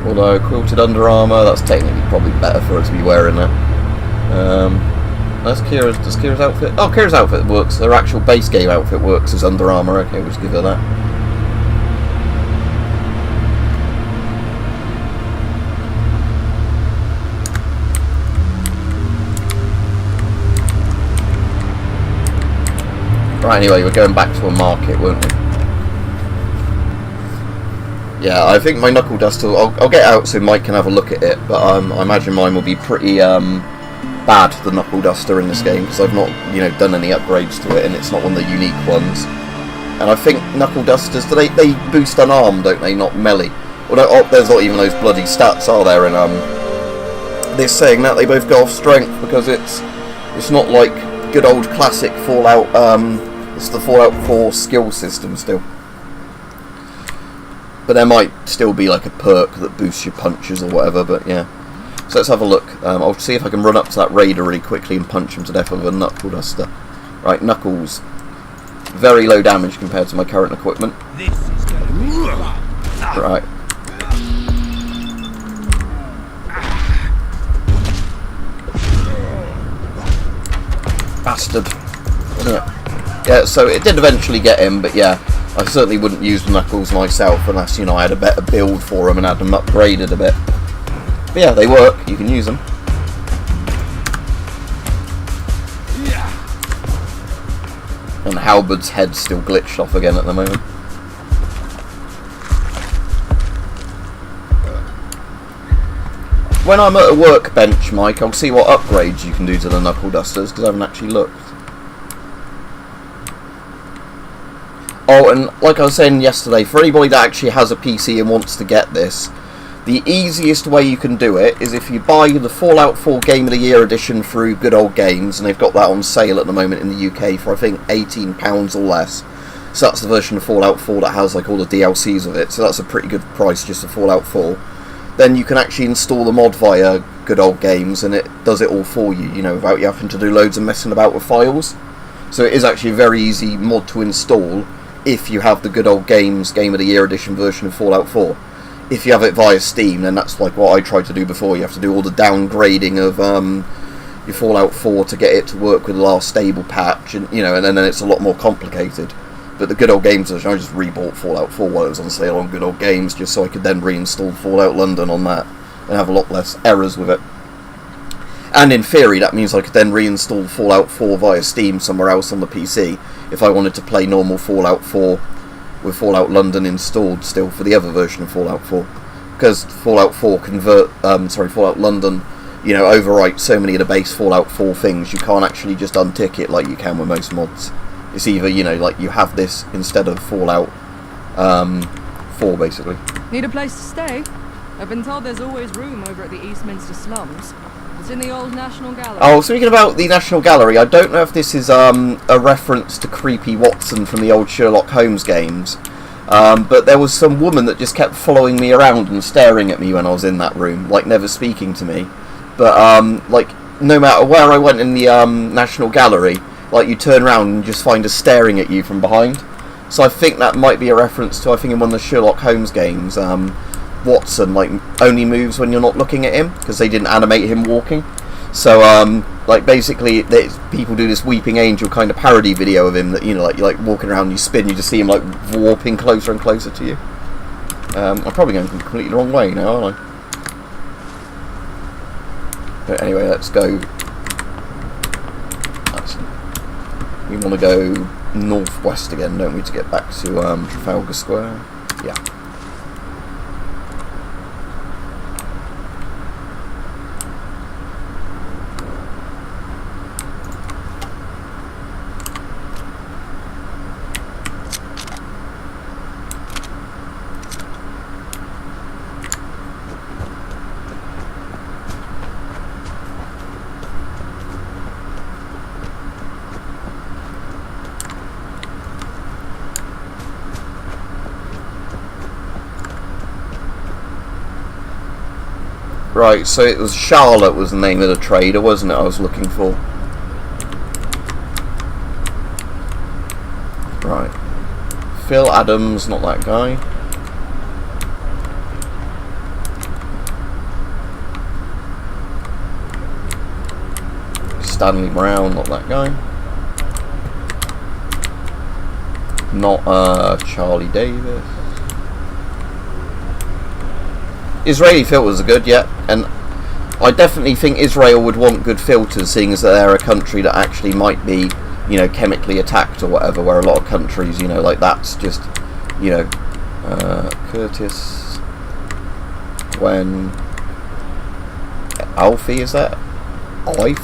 Although quilted under armour, that's technically probably better for her to be wearing that. That's Kira's. Does Kira's outfit? Oh, Kira's outfit works. Her actual base game outfit works as under armour. Okay, we'll just give her that. Right, anyway, we're going back to a market, weren't we? Yeah, I think my knuckle duster, I'll get out so Mike can have a look at it, but I imagine mine will be pretty bad, the knuckle duster in this game, because I've not, done any upgrades to it, and it's not one of the unique ones. And I think knuckle dusters, they boost unarmed, don't they, not melee? Although, there's not even those bloody stats, are there, in this saying that they both go off strength, because it's not like good old classic Fallout, it's the Fallout 4 skill system still. But there might still be like a perk that boosts your punches or whatever, but yeah. So let's have a look. I'll see if I can run up to that raider really quickly and punch him to death with a knuckle duster. Right, knuckles. Very low damage compared to my current equipment. Right. Bastard. Yeah, so it did eventually get him, but yeah. I certainly wouldn't use the knuckles myself unless, I had a better build for them and had them upgraded a bit. But yeah, they work. You can use them. And Halberd's head's still glitched off again at the moment. When I'm at a workbench, Mike, I'll see what upgrades you can do to the knuckle dusters, because I haven't actually looked. Oh, and like I was saying yesterday, for anybody that actually has a PC and wants to get this, the easiest way you can do it is if you buy the Fallout 4 Game of the Year edition through Good Old Games, and they've got that on sale at the moment in the UK for I think £18 or less. So that's the version of Fallout 4 that has like all the DLCs of it, so that's a pretty good price just for Fallout 4. Then you can actually install the mod via Good Old Games, and it does it all for you, without you having to do loads of messing about with files. So it is actually a very easy mod to install if you have the Good Old Games Game of the Year edition version of Fallout 4. If you have it via Steam, then that's like what I tried to do before. You have to do all the downgrading of your Fallout 4 to get it to work with the last stable patch, and and then it's a lot more complicated. But the Good Old Games version, I just rebought Fallout 4 while it was on sale on Good Old Games, just so I could then reinstall Fallout London on that and have a lot less errors with it. And in theory, that means I could then reinstall Fallout 4 via Steam somewhere else on the PC if I wanted to play normal Fallout 4 with Fallout London installed still for the other version of Fallout 4. Because Fallout 4 Fallout London, overwrites so many of the base Fallout 4 things, you can't actually just untick it like you can with most mods. It's either, like you have this instead of Fallout 4, basically. Need a place to stay? I've been told there's always room over at the Eastminster slums. It's in the old National Gallery. Oh, speaking about the National Gallery, I don't know if this is a reference to Creepy Watson from the old Sherlock Holmes games, but there was some woman that just kept following me around and staring at me when I was in that room, like never speaking to me. But no matter where I went in the National Gallery, like you turn around and just find her staring at you from behind. So I think that might be a reference to, I think in one of the Sherlock Holmes games, Watson like only moves when you're not looking at him because they didn't animate him walking. So like basically people do this Weeping Angel kind of parody video of him that, you know, like you're like walking around, you spin, you just see him like warping closer and closer to you. I'm probably going completely the wrong way now, aren't I? But anyway, let's go. We want to go northwest again, don't we, to get back to Trafalgar Square? Yeah. Right, so it was Charlotte was the name of the trader, wasn't it, I was looking for? Right. Phil Adams, not that guy. Stanley Brown, not that guy. Not Charlie Davis. Israeli filters are good, yeah, and I definitely think Israel would want good filters, seeing as that they're a country that actually might be, you know, chemically attacked or whatever, where a lot of countries, you know, like that's just, you know, Curtis, Gwen, Alfie, is that? Aif?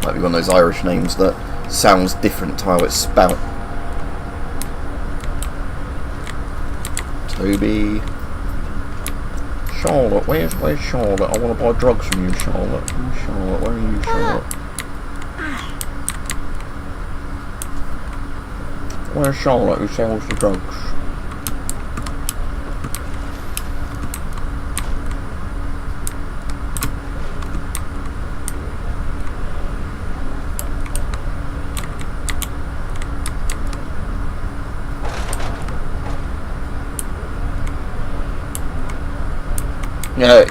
Might be one of those Irish names that sounds different to how it's spelt. Toby. Charlotte, where's Charlotte? I want to buy drugs from you, Charlotte. Charlotte, where are you, Charlotte? Where's Charlotte who sells the drugs?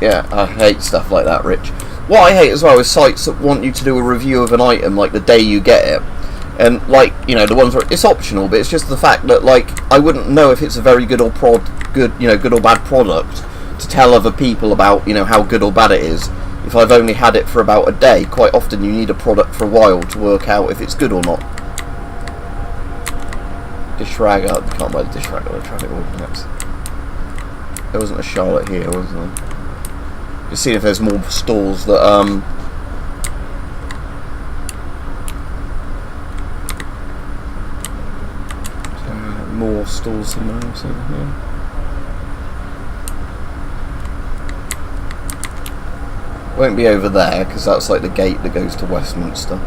Yeah, I hate stuff like that, Rich. What I hate as well is sites that want you to do a review of an item like the day you get it. And like, you know, the ones where it's optional, but it's just the fact that like I wouldn't know if it's a very good or good or bad product to tell other people about, you know, how good or bad it is if I've only had it for about a day. Quite often you need a product for a while to work out if it's good or not. Dish rag, I can't buy the dish rag on the traffic ordinance. There wasn't a Charlotte here, was there? Just see if there's more stalls that more stalls somewhere else over here. Won't be over there because that's like the gate that goes to Westminster.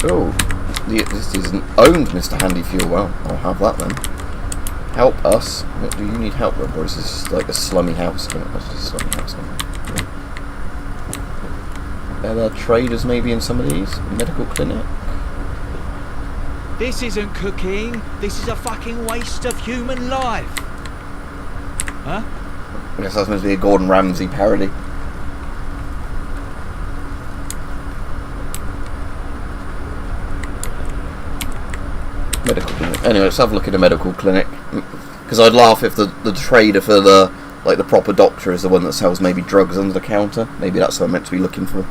Oh, this isn't owned, Mr. Handy Fuel. Well, I'll have that then. Help us. What, do you need help with, or is this like a slummy house? That's just a slummy house. Are there traders maybe in some of these? Medical clinic? This isn't cooking. This is a fucking waste of human life. Huh? I guess that's supposed to be a Gordon Ramsay parody. Medical clinic. Anyway, let's have a look at a medical clinic. Because I'd laugh if the trader for the proper doctor is the one that sells maybe drugs under the counter. Maybe that's what I'm meant to be looking for.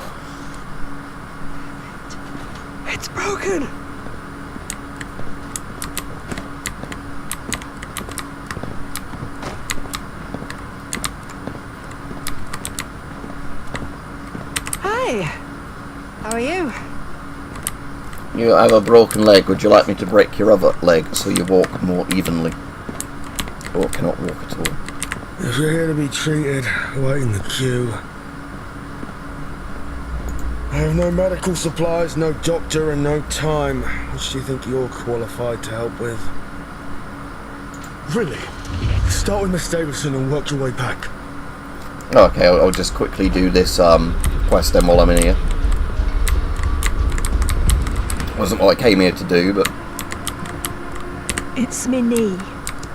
It's broken. Hi. How are you? You have a broken leg. Would you like me to break your other leg so you walk more evenly? Or cannot walk at all? If you're here to be treated, wait in the queue. I have no medical supplies, no doctor, and no time. Which do you think you're qualified to help with? Really? Start with Miss Davidson and work your way back. Okay, I'll just quickly do this quest then while I'm in here. Wasn't what I came here to do, but... It's me knee.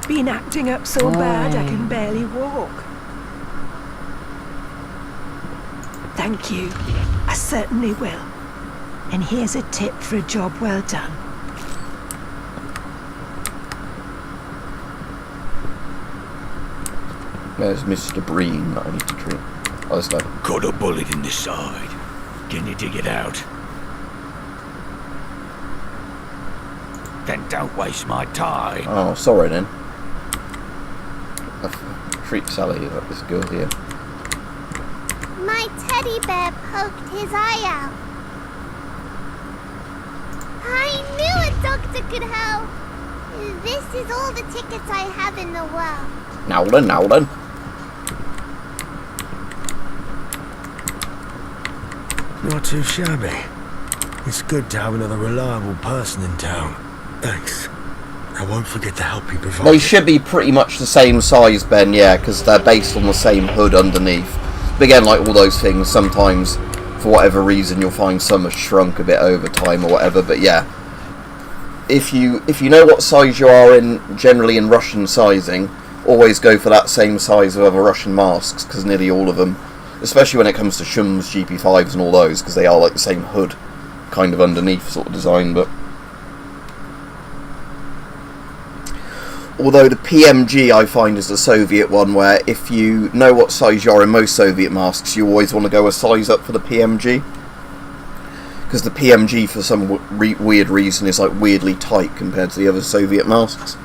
Been acting up so bad I can barely walk. Thank you. I certainly will. And here's a tip for a job well done. There's Mr. Breen that I need to treat. Oh, this guy. Got a bullet in the side. Can you dig it out? Then don't waste my time. Oh, sorry then. Treat Sally, this girl here. My teddy bear poked his eye out. I knew a doctor could help. This is all the tickets I have in the world. Now then. Not too shabby. It's good to have another reliable person in town. Thanks. I won't forget the help you provide. They should be pretty much the same size, Ben, yeah, because they're based on the same hood underneath. But again, like all those things, sometimes, for whatever reason, you'll find some have shrunk a bit over time or whatever, but yeah. If you know what size you are in, generally in Russian sizing, always go for that same size of other Russian masks, because nearly all of them, especially when it comes to Shums, GP5s and all those, because they are like the same hood kind of underneath sort of design, but... Although the PMG I find is the Soviet one, where if you know what size you are in most Soviet masks, you always want to go a size up for the PMG. Because the PMG, for some weird reason, is like weirdly tight compared to the other Soviet masks.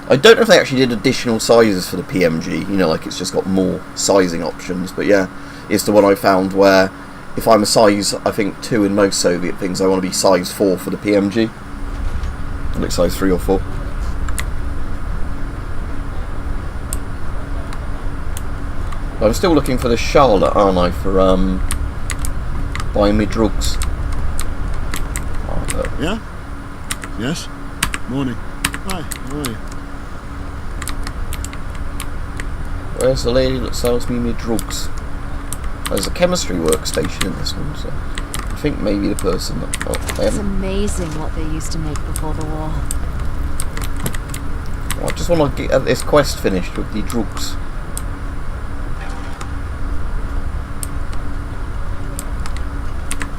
I don't know if they actually did additional sizes for the PMG, you know, like it's just got more sizing options, but yeah, it's the one I found where if I'm a size, I think, 2 in most Soviet things, I want to be size 4 for the PMG. Like size 3 or 4. I'm still looking for the Charlotte, aren't I, for buying me drugs. Oh, no. Yeah? Yes? Morning. Hi, how are you? Where's the lady that sells me drugs? There's a chemistry workstation in this one, so I think maybe the person that... Oh, It's amazing what they used to make before the war. I just want to get this quest finished with the drugs.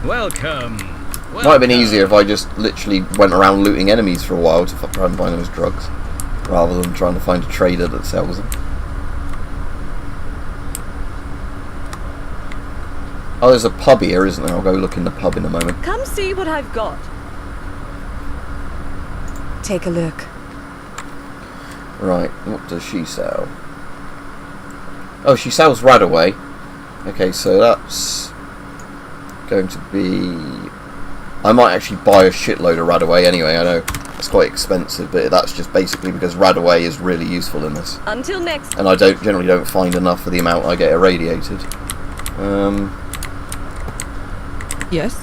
Welcome. Might have been easier if I just literally went around looting enemies for a while to try and find those drugs, rather than trying to find a trader that sells them. Oh, there's a pub here, isn't there? I'll go look in the pub in a moment. Come see what I've got. Take a look. Right, what does she sell? Oh, she sells Radaway. Okay, so that's going to be... I might actually buy a shitload of Radaway anyway. I know it's quite expensive, but that's just basically because Radaway is really useful in this. Until next. And I generally don't find enough for the amount I get irradiated. Yes?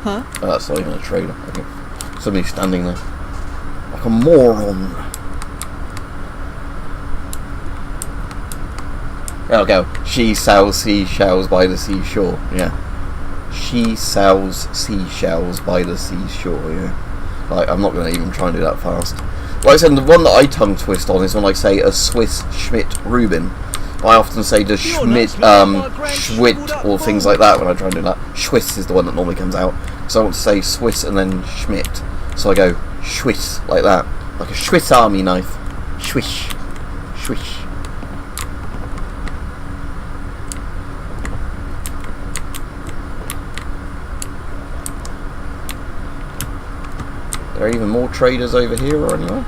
Huh? Oh, that's not even a trader. Okay. Somebody's standing there. Like a moron. There we go. She sells seashells by the seashore. Yeah. She sells seashells by the seashore. Yeah. Like, I'm not going to even try and do that fast. Like I said, the one that I tongue twist on is when I say a Swiss Schmidt Reuben. I often say the Schmidt, Schwitt, or things like that when I try and do that. Schwiss is the one that normally comes out. So I want to say Swiss and then Schmidt. So I go Schwiss, like that. Like a Swiss Army knife. Swish. Swish. There are even more traders over here or anywhere?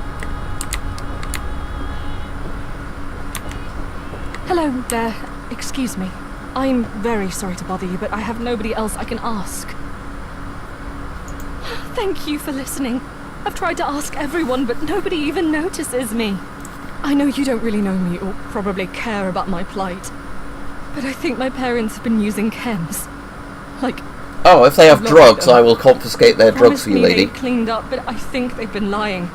Hello there. Excuse me. I'm very sorry to bother you, but I have nobody else I can ask. Thank you for listening. I've tried to ask everyone, but nobody even notices me. I know you don't really know me or probably care about my plight, but I think my parents have been using chems. Like... Oh, if they have I've drugs, lost them. I will confiscate their drugs Promised for you, me lady. they'd cleaned up, but I think they've been lying.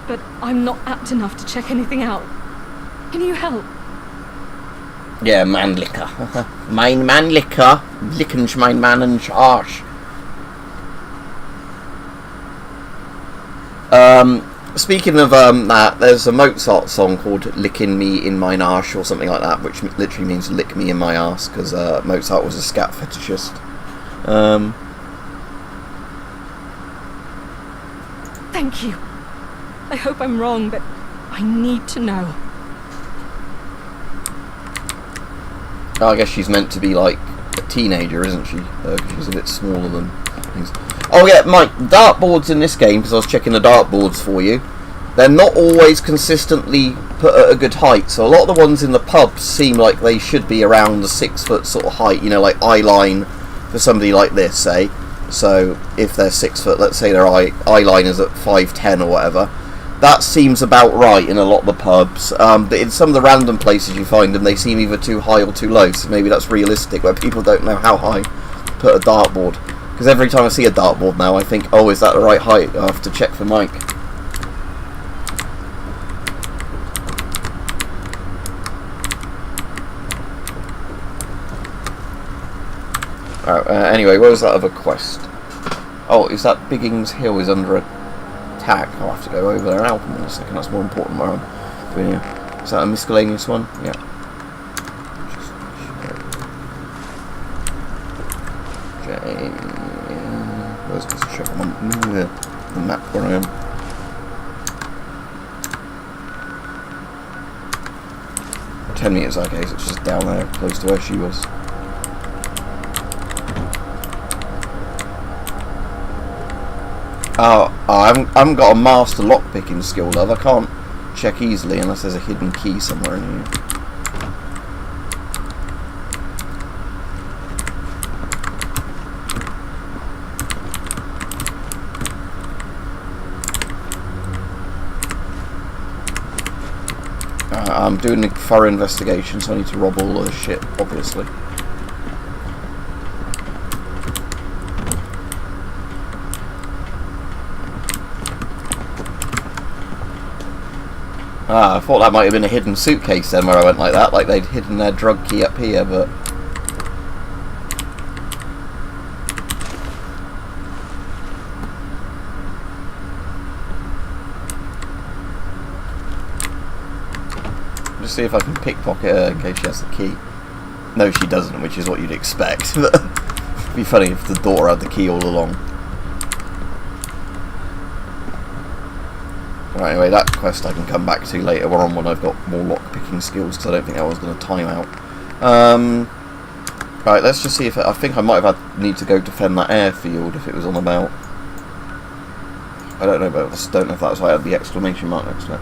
but I'm not apt enough to check anything out. Can you help? Yeah, man liquor. Mein man liquor. Lickens mein man and arsch. Speaking of that, there's a Mozart song called Licking Me in Mine Arsch or something like that, which literally means lick me in my arse, because Mozart was a scat fetishist. Thank you. I hope I'm wrong, but I need to know. Oh, I guess she's meant to be like a teenager, isn't she? She's a bit smaller than things. Oh yeah, Mike, dartboards in this game, because I was checking the dartboards for you, they're not always consistently put at a good height, so a lot of the ones in the pubs seem like they should be around the 6 foot sort of height, you know, like eye line for somebody like this, say. So if they're 6 foot, let's say their eye line is at 5'10" or whatever, that seems about right in a lot of the pubs, but in some of the random places you find them, they seem either too high or too low, so maybe that's realistic, where people don't know how high to put a dartboard. Because every time I see a dartboard now, I think, oh, is that the right height? I have to check for Mike. Anyway, where was that other quest? Oh, is that Biggings Hill is under attack? I'll have to go over there and help him in a second. That's more important where I'm doing here. Is that a miscellaneous one? Yeah. Where's this check on the map where I am? – 10 metres, okay, so it's just down there, close to where she was. I haven't got a master lockpicking skill, love. I can't check easily unless there's a hidden key somewhere in here. I'm doing a thorough investigation, so I need to rob all the shit, obviously. I thought that might have been a hidden suitcase then where I went like that, like they'd hidden their drug key up here, but... Just see if I can pickpocket her in case she has the key. No, she doesn't, which is what you'd expect. It'd be funny if the daughter had the key all along. Right, anyway, that quest I can come back to later on when I've got more lockpicking skills, because I don't think that one's going to time out. Right, let's just see if I think I might have need to go defend that airfield if it was on about. I don't know, but I just don't know if that's why I had the exclamation mark next to it.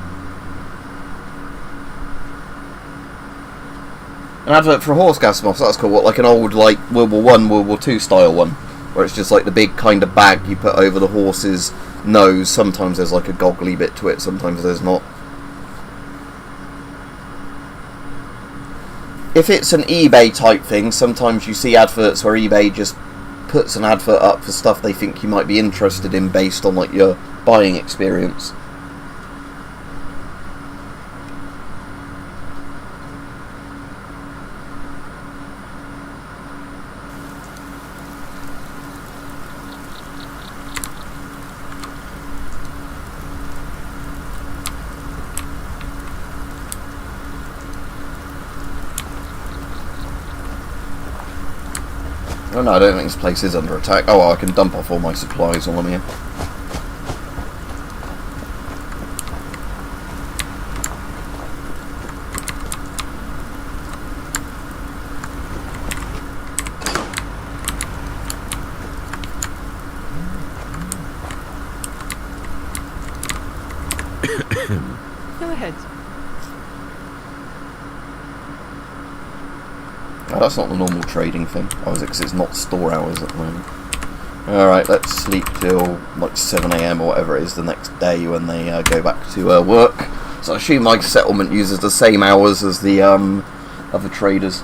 An advert for a horse gas mask, that's cool. What, like an old, like, World War I, World War II style one? Where it's just like the big kind of bag you put over the horse's nose. Sometimes there's like a goggly bit to it, sometimes there's not. If it's an eBay type thing, sometimes you see adverts where eBay just puts an advert up for stuff they think you might be interested in based on like your buying experience. Oh no, I don't think this place is under attack. Oh, well, I can dump off all my supplies while I'm here. Go ahead. Oh, that's not the normal trading thing. Oh, is it? Because it's not store hours at the moment. Alright, let's sleep till like 7 AM or whatever it is the next day when they go back to work. So I assume my settlement uses the same hours as the other traders.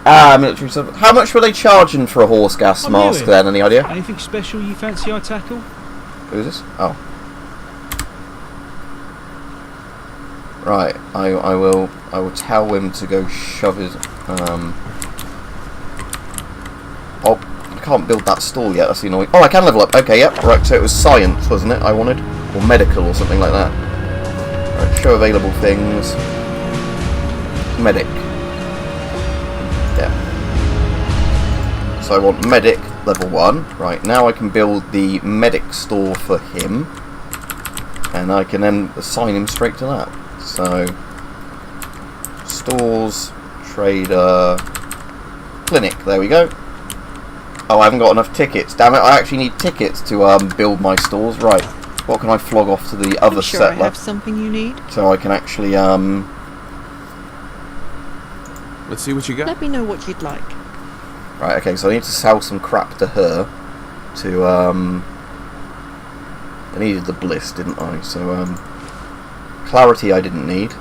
Military stuff. How much were they charging for a horse gas mask then? Any idea? Anything special you fancy I tackle? Who is this? Oh. Right, I will tell him to go shove his oh, I can't build that store yet, that's the annoying. Oh, I can level up, okay, yep, right, so it was science, wasn't it, I wanted? Or medical or something like that. Right, show available things. Medic. Yeah. So I want medic level 1. Right, now I can build the medic store for him. And I can then assign him straight to that. So, stores, trader, clinic, there we go. Oh, I haven't got enough tickets. Damn it, I actually need tickets to build my stores. Right, what can I flog off to the other I'm sure settler? I have something you need. So I can actually, Let's see what you got. Let me know what you'd like. Right, okay, so I need to sell some crap to her. To, I needed the bliss, didn't I? So, clarity I didn't need.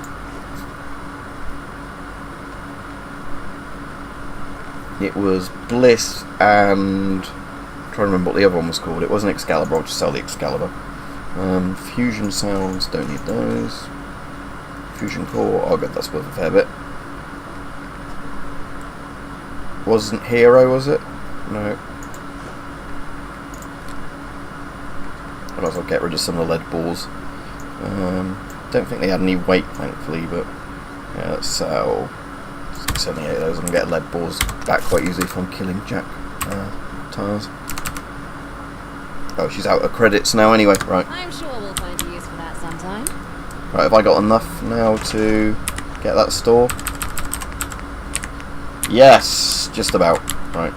It was bliss and... I'm trying to remember what the other one was called. It wasn't Excalibur, I'll just sell the Excalibur. Fusion cells, don't need those. Fusion core, oh good, that's worth a fair bit. Wasn't hero, was it? No. I might as well get rid of some of the lead balls. Don't think they had any weight, thankfully, but yeah, let's sell 78 of those and get lead balls back quite easily if I'm killing Jack tires. Oh, she's out of credits now anyway, right. I'm sure we'll find a use for that sometime. Right, have I got enough now to get that store? Yes, just about. Right.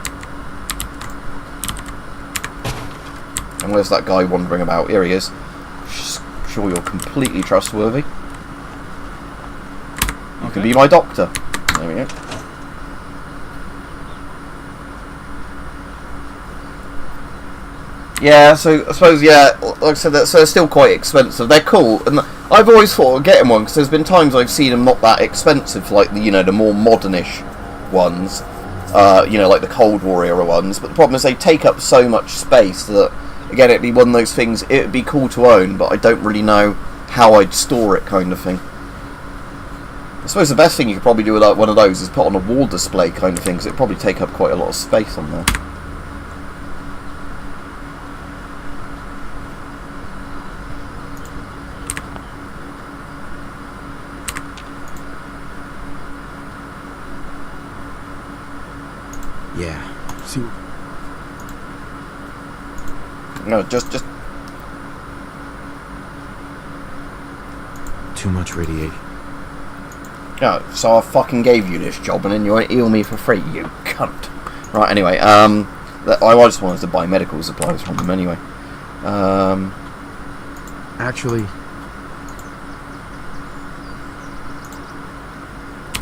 And where's that guy wandering about? Here he is. Sure you're completely trustworthy. You can be my doctor. There we go. Yeah, so I suppose, yeah, like I said, they're still quite expensive. They're cool, and I've always thought of getting one because there's been times I've seen them not that expensive, like the, you know, the more modernish ones, you know, like the Cold War era ones. But the problem is they take up so much space that, again, it'd be one of those things. It'd be cool to own, but I don't really know how I'd store it, kind of thing. I suppose the best thing you could probably do with one of those is put on a wall display kind of thing, because it'd probably take up quite a lot of space on there. Yeah. See. No, just Too much radiation. yeah. So I fucking gave you this job, and then you want to heal me for free, you cunt. Right. Anyway, I just wanted to buy medical supplies from them anyway. Actually,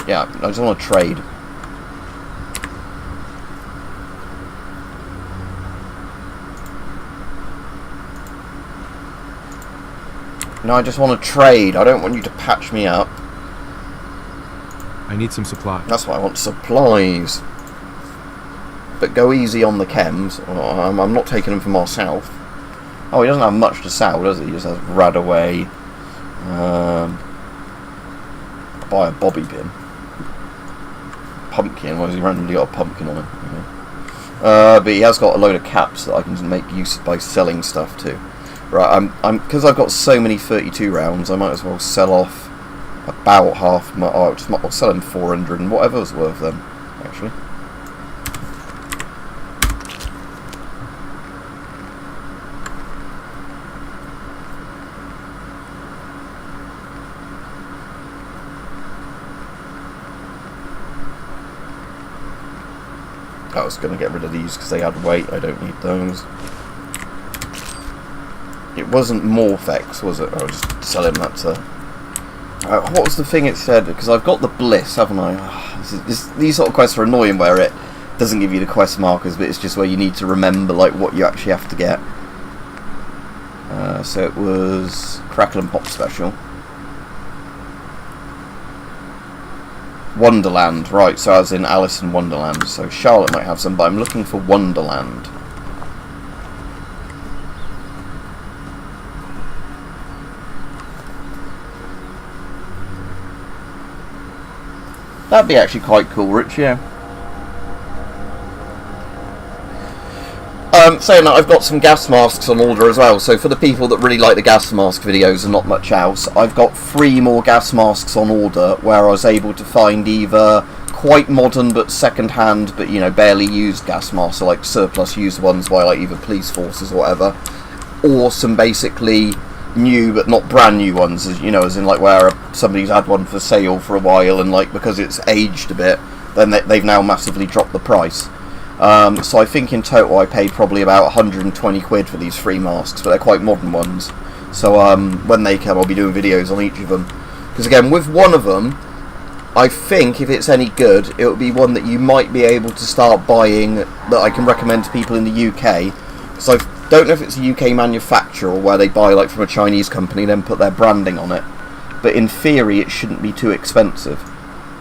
yeah, I just want to trade. No, I just want to trade. I don't want you to patch me up. I need some supplies. That's why I want supplies. But go easy on the chems. I'm not taking them for myself. Oh, he doesn't have much to sell, does he? He just has Radaway. Buy a bobby pin. Pumpkin. Why has he randomly got a pumpkin on him? Okay. But he has got a load of caps that I can make use by selling stuff too. Right, because I've got so many 32 rounds, I might as well sell off about half my. Oh, I'll sell him 400 and whatever's worth then, actually. I was going to get rid of these because they had weight. I don't need those. It wasn't Morphex, was it? I was just selling that to... what was the thing it said? Because I've got the Bliss, haven't I? These sort of quests are annoying where it doesn't give you the quest markers, but it's just where you need to remember like what you actually have to get. So it was Crackle and Pop Special. Wonderland, right, so as in Alice in Wonderland. So Charlotte might have some, but I'm looking for Wonderland. That'd be actually quite cool, Rich, yeah. Saying that, I've got some gas masks on order as well, so for the people that really like the gas mask videos and not much else, I've got 3 more gas masks on order where I was able to find either quite modern but second-hand but, you know, barely used gas masks, so like surplus used ones by like either police forces or whatever, or some basically new but not brand new ones, as you know, as in like where somebody's had one for sale for a while and like because it's aged a bit, then they've now massively dropped the price. So I think in total I paid probably about 120 quid for these 3 masks, but they're quite modern ones. So when they come, I'll be doing videos on each of them. Because again, with one of them, I think if it's any good, it would be one that you might be able to start buying that I can recommend to people in the UK. Because I don't know if it's a UK manufacturer or where they buy like from a Chinese company and then put their branding on it. But in theory, it shouldn't be too expensive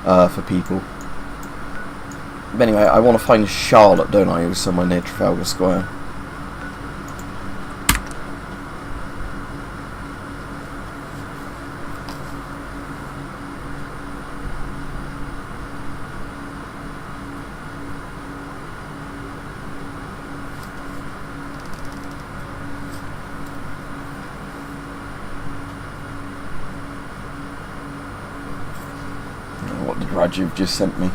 for people. But anyway, I want to find Charlotte, don't I, who's somewhere near Trafalgar Square. What did Rajiv just sent me?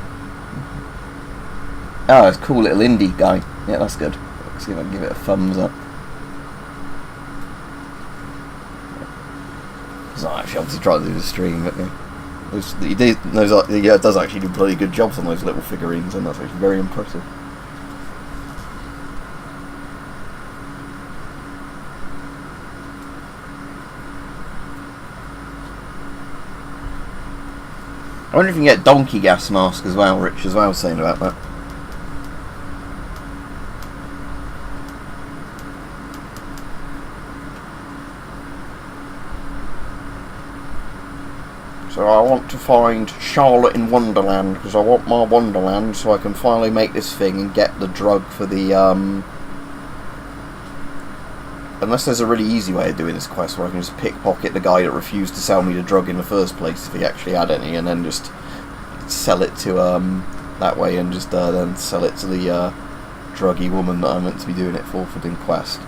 Oh, it's a cool little indie guy. Yeah, that's good. Let's see if I can give it a thumbs up. It's not actually obviously trying to do the stream, but yeah. He does actually do bloody good jobs on those little figurines, and that's actually very impressive. I wonder if you can get donkey gas mask as well, Rich, as well, saying about that. So I want to find Charlotte in Wonderland, because I want my Wonderland so I can finally make this thing and get the drug for the, unless there's a really easy way of doing this quest where I can just pickpocket the guy that refused to sell me the drug in the first place, if he actually had any, and then just sell it to, that way, and just then sell it to the druggy woman that I'm meant to be doing it for the quest.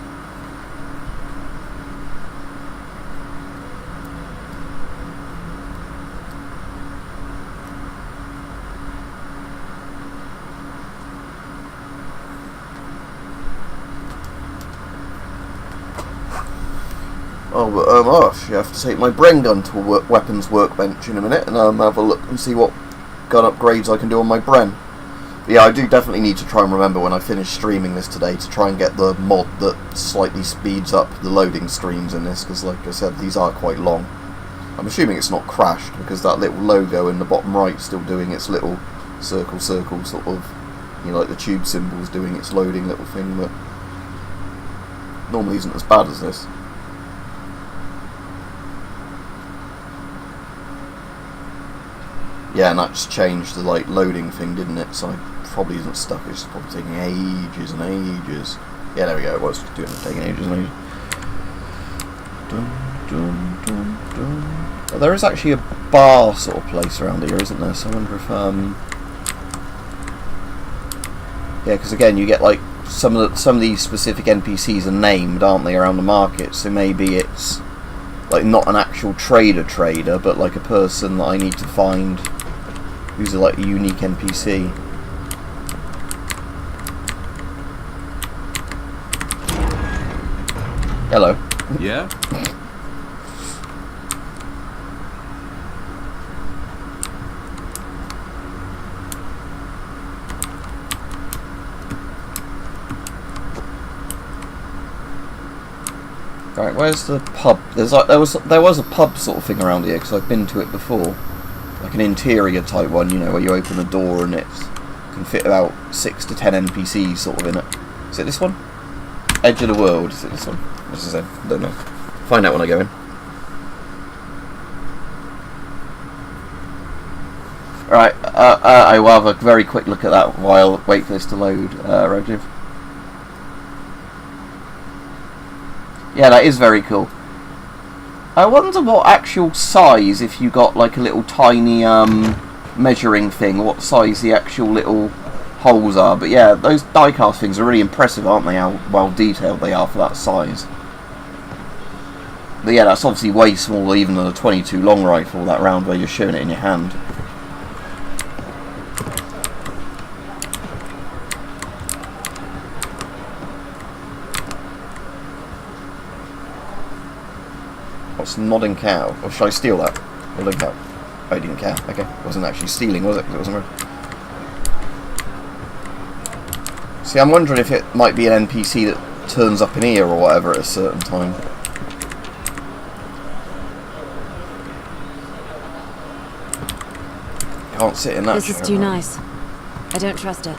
Oh, but you have to take my Bren gun to a weapons workbench in a minute and have a look and see what gun upgrades I can do on my Bren. But yeah, I do definitely need to try and remember when I finish streaming this today to try and get the mod that slightly speeds up the loading screens in this, because like I said, these are quite long. I'm assuming it's not crashed because that little logo in the bottom right is still doing its little circle sort of, you know, like the tube symbol's doing its loading little thing, but normally isn't as bad as this. Yeah, and that just changed the like loading thing, didn't it? So it probably isn't stuck. It's probably taking ages and ages. Yeah, there we go. It was taking ages and ages. Dun, dun, dun, dun. Well, there is actually a bar sort of place around here, isn't there? So I wonder if yeah, because again, you get like some of these specific NPCs are named, aren't they, around the market? So maybe it's like not an actual trader, but like a person that I need to find who's like a unique NPC. Hello. Yeah? Right, where's the pub? There was a pub sort of thing around here because I've been to it before, like an interior type one, you know, where you open a door and it can fit about 6 to 10 NPCs sort of in it. Is it this one? Edge of the World. Is it this one? What's it say? I don't know. Find out when I go in. Alright, I will have a very quick look at that while wait for this to load, Rajiv. Yeah, that is very cool. I wonder what actual size if you got like a little tiny measuring thing, what size the actual little holes are. But yeah, those die-cast things are really impressive, aren't they? How well detailed they are for that size. But yeah, that's obviously way smaller even than a 22 long rifle, that round where you're showing it in your hand. What's nodding cow? Or should I steal that? Nodding cow. I didn't care. Okay, it wasn't actually stealing, was it? 'Cause it wasn't. See, I'm wondering if it might be an NPC that turns up in here or whatever at a certain time. Can't sit in that. This is too nice. I don't trust it.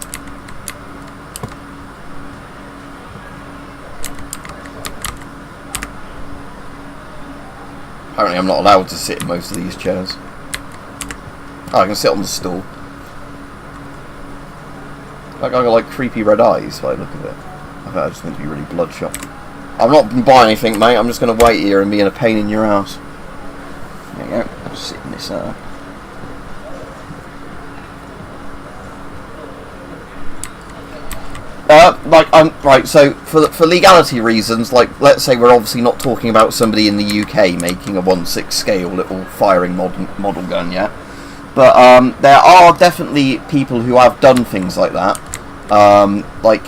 Apparently I'm not allowed to sit in most of these chairs. Oh, I can sit on the stool. Like I got like creepy red eyes by the look of it. I think I just meant to be really bloodshot. I'm not buying anything, mate. I'm just going to wait here and be in a pain in your ass. There you go. Just sit in this right, so for legality reasons, like, let's say we're obviously not talking about somebody in the UK making a 1/6 scale little firing model gun yet, but there are definitely people who have done things like that. Like,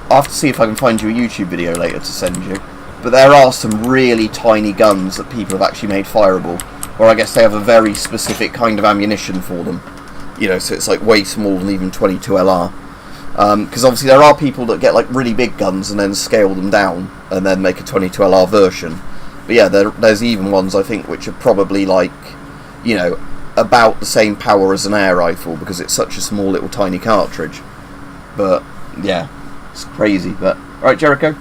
I'll have to see if I can find you a YouTube video later to send you, but there are some really tiny guns that people have actually made fireable, where I guess they have a very specific kind of ammunition for them, you know, so it's like way smaller than even 22 LR. Because obviously there are people that get like really big guns and then scale them down and then make a 22 LR version. But yeah, there's even ones I think which are probably like, you know, about the same power as an air rifle because it's such a small little tiny cartridge. But yeah, it's crazy. But alright, Jericho.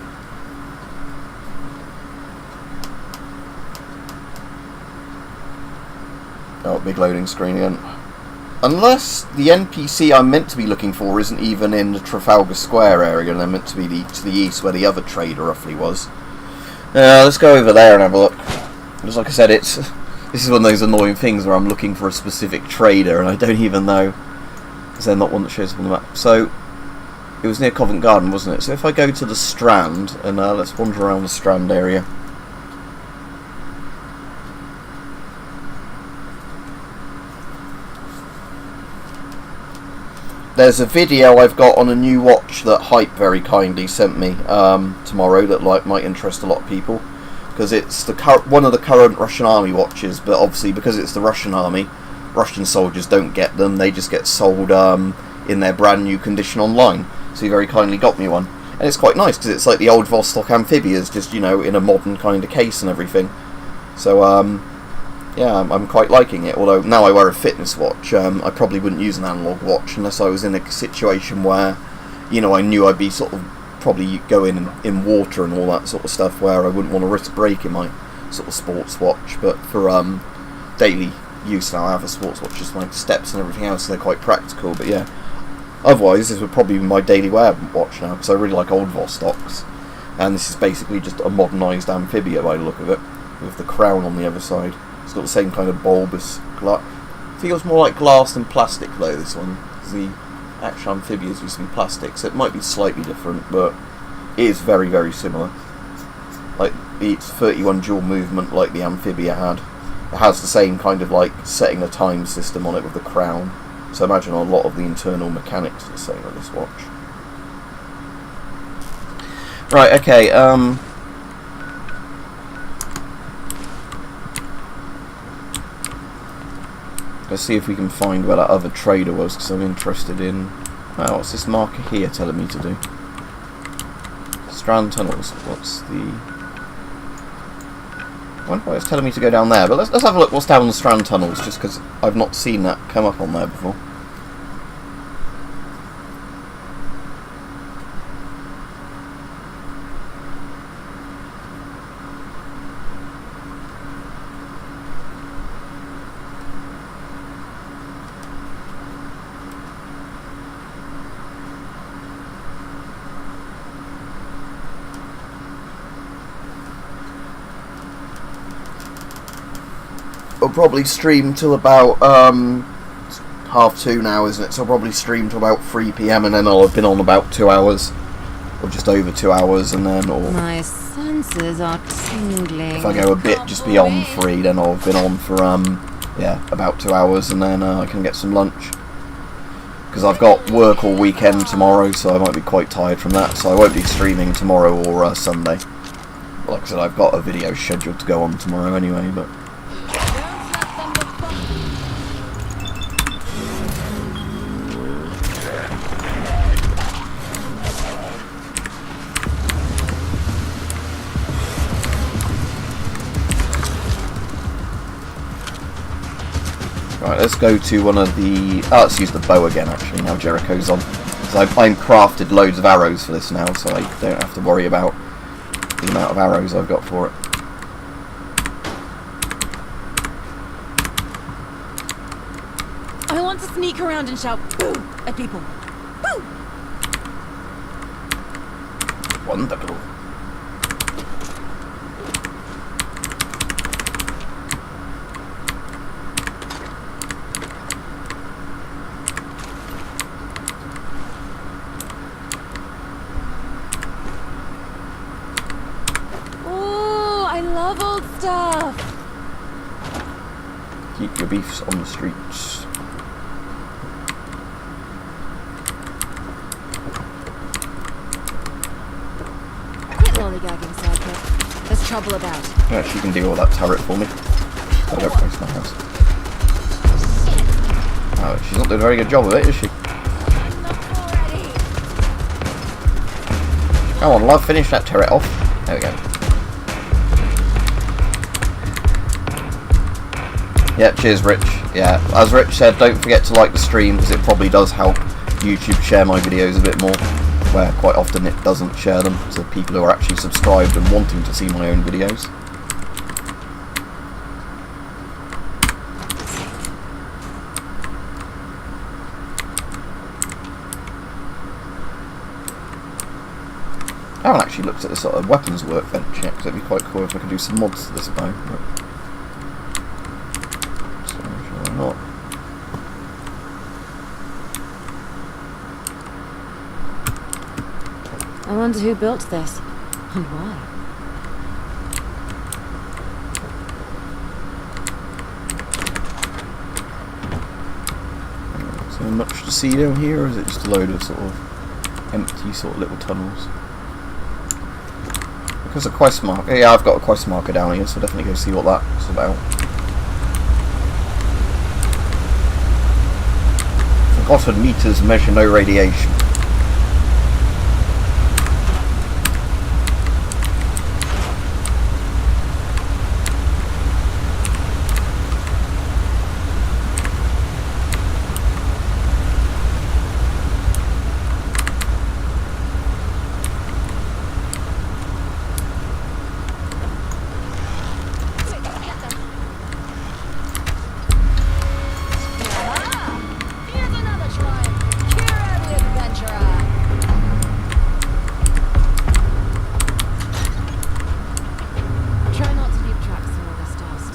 Oh, big loading screen again. Unless the NPC I'm meant to be looking for isn't even in the Trafalgar Square area and they're meant to be to the east where the other trader roughly was. Let's go over there and have a look. Just like I said, this is one of those annoying things where I'm looking for a specific trader and I don't even know, because they're not one that shows up on the map. So, it was near Covent Garden, wasn't it? So if I go to the Strand, and let's wander around the Strand area. There's a video I've got on a new watch that Hype very kindly sent me tomorrow that might interest a lot of people, because it's one of the current Russian army watches, but obviously because it's the Russian army, Russian soldiers don't get them, they just get sold in their brand new condition online. So he very kindly got me one, and it's quite nice because it's like the old Vostok amphibias, just, you know, in a modern kind of case and everything. So yeah, I'm quite liking it, although now I wear a fitness watch. I probably wouldn't use an analog watch unless I was in a situation where, you know, I knew I'd be sort of probably going in water and all that sort of stuff, where I wouldn't want to risk breaking my sort of sports watch. But for daily use now, I have a sports watch, just my steps and everything else, so they're quite practical. But yeah, otherwise this would probably be my daily wear watch now, because I really like old Vostoks, and this is basically just a modernised amphibia by the look of it, with the crown on the other side. It's got the same kind of bulbous glass. Feels more like glass than plastic though, this one. The actual amphibians used to be plastic, so it might be slightly different, but it is very, very similar. Like, it's 31 dual movement like the amphibia had. It has the same kind of like setting the time system on it with the crown. So I imagine a lot of the internal mechanics are the same on this watch. Right, okay, let's see if we can find where that other trader was, because I'm interested in... Oh, what's this marker here telling me to do? Strand Tunnels. What's the... I wonder why it's telling me to go down there, but let's have a look what's down the Strand Tunnels, just because I've not seen that come up on there before. I'll probably stream till about 2:30 now, isn't it? So I'll probably stream to about 3 PM, and then I'll have been on about 2 hours, or just over 2 hours, and then, or My senses are tingling. if I go a bit just beyond 3, then I'll have been on for yeah, about 2 hours, and then I can get some lunch. Because I've got work all weekend tomorrow, so I might be quite tired from that, so I won't be streaming tomorrow or Sunday. But like I said, I've got a video scheduled to go on tomorrow anyway, but... Right, let's go to one of the... Oh, let's use the bow again, actually, now Jericho's on. So I'm crafted loads of arrows for this now, so I don't have to worry about the amount of arrows I've got for it. I want to sneak around and shout boo at people. Boo! Wonderful. Stuff. Keep your beefs on the streets. Quit lollygagging, sidekick. There's trouble about. Yeah, she can do all that turret for me. So I don't waste my house. Oh, she's not doing a very good job of it, is she? Come on, love, finish that turret off. There we go. Yeah, cheers Rich. Yeah, as Rich said, don't forget to like the stream, because it probably does help YouTube share my videos a bit more, where quite often it doesn't share them to people who are actually subscribed and wanting to see my own videos. I haven't actually looked at this sort of weapons workbench yet, because it'd be quite cool if I could do some mods to this bow. But... not. I wonder who built this and why. Is there much to see down here, or is it just a load of sort of empty sort of little tunnels? Because a quest marker. Yeah, I've got a quest marker down here, so I'll definitely go see what that's about. Forgotten meters measure no radiation.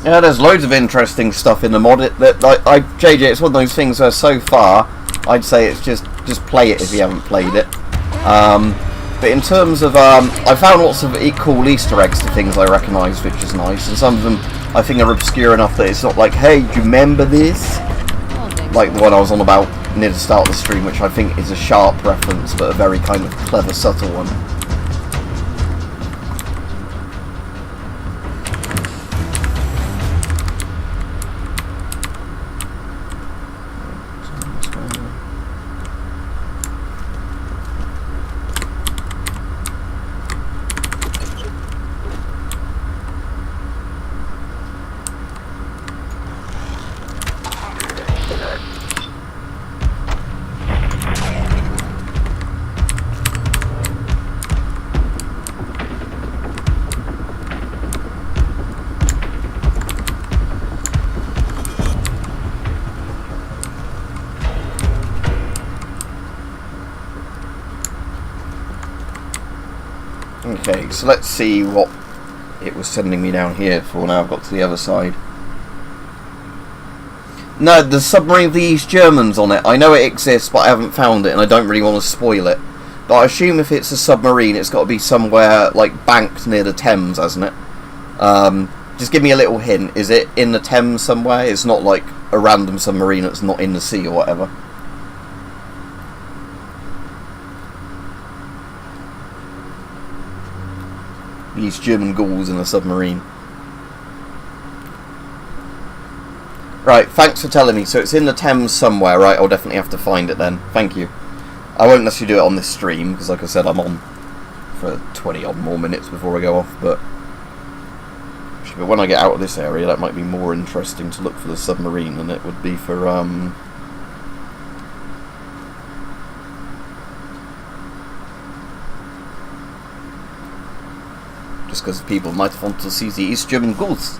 Yeah, there's loads of interesting stuff in the mod. JJ, it's one of those things where so far, I'd say it's just play it if you haven't played it. But in terms of, I found lots of cool Easter eggs to things I recognised, which is nice. And some of them, I think, are obscure enough that it's not like, hey, do you remember this? Like the one I was on about near the start of the stream, which I think is a sharp reference, but a very kind of clever, subtle one. Okay, so let's see what it was sending me down here for now I've got to the other side. No, the submarine with the East Germans on it. I know it exists, but I haven't found it, and I don't really want to spoil it. But I assume if it's a submarine, it's got to be somewhere, like, banked near the Thames, hasn't it? Just give me a little hint. Is it in the Thames somewhere? It's not, like, a random submarine that's not in the sea or whatever. The East German ghouls in a submarine. Right, thanks for telling me. So it's in the Thames somewhere, right? I'll definitely have to find it then. Thank you. I won't necessarily do it on this stream, because like I said, I'm on for 20 odd more minutes before I go off, but when I get out of this area, that might be more interesting to look for the submarine than it would be for, just because people might want to see the East German ghouls.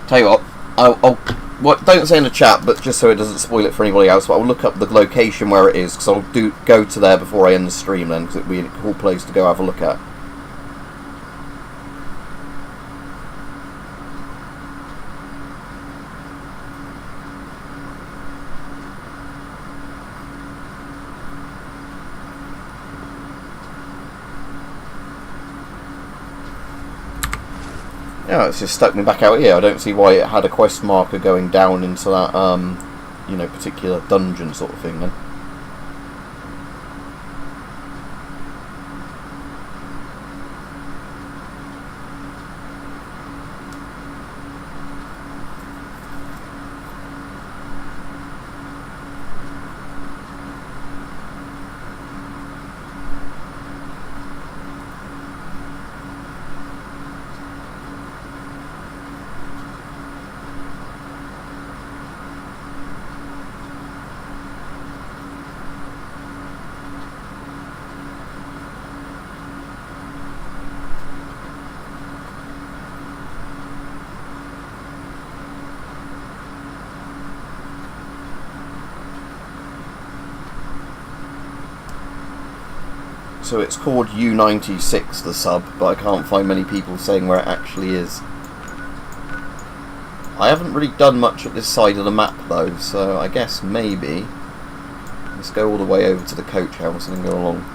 Tell you what, I'll don't say in the chat, but just so it doesn't spoil it for anybody else, but I'll look up the location where it is, because I'll go to there before I end the stream then, because it'd be a cool place to go have a look at. Yeah, it's just stuck me back out here. I don't see why it had a quest marker going down into that, you know, particular dungeon sort of thing then. So it's called U96, the sub, but I can't find many people saying where it actually is. I haven't really done much at this side of the map though, so I guess maybe let's go all the way over to the coach house and then go along.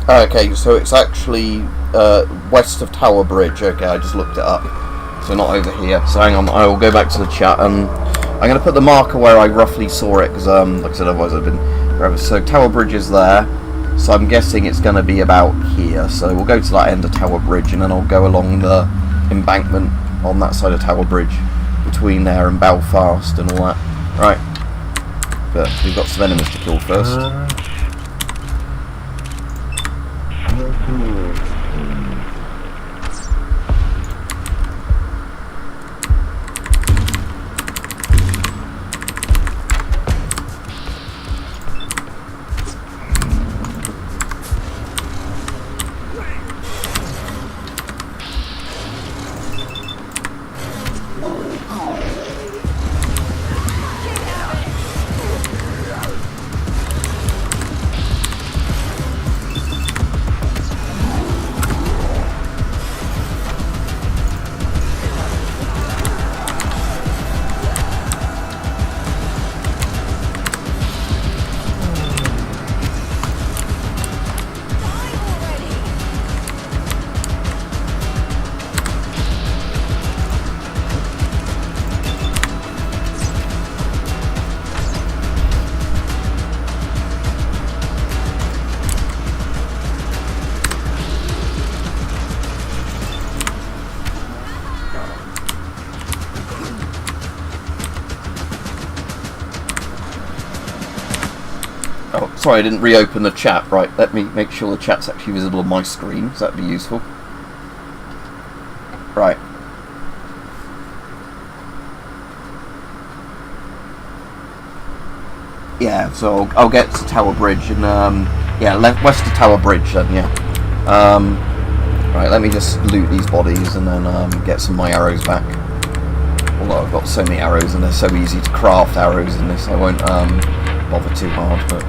Okay, so it's actually west of Tower Bridge. Okay, I just looked it up. So not over here. So hang on, I will go back to the chat. I'm going to put the marker where I roughly saw it, because, like I said, otherwise I've been forever. So Tower Bridge is there. So I'm guessing it's going to be about here. So we'll go to that end of Tower Bridge, and then I'll go along the embankment on that side of Tower Bridge, between there and Belfast and all that. Right. But we've got some enemies to kill first. Sorry, I didn't reopen the chat. Right, let me make sure the chat's actually visible on my screen, so that'd be useful. Right. Yeah, so I'll get to Tower Bridge and yeah, west of Tower Bridge then. Yeah. Right, let me just loot these bodies and then get some of my arrows back. Although I've got so many arrows and they're so easy to craft arrows in this, I won't bother too hard. But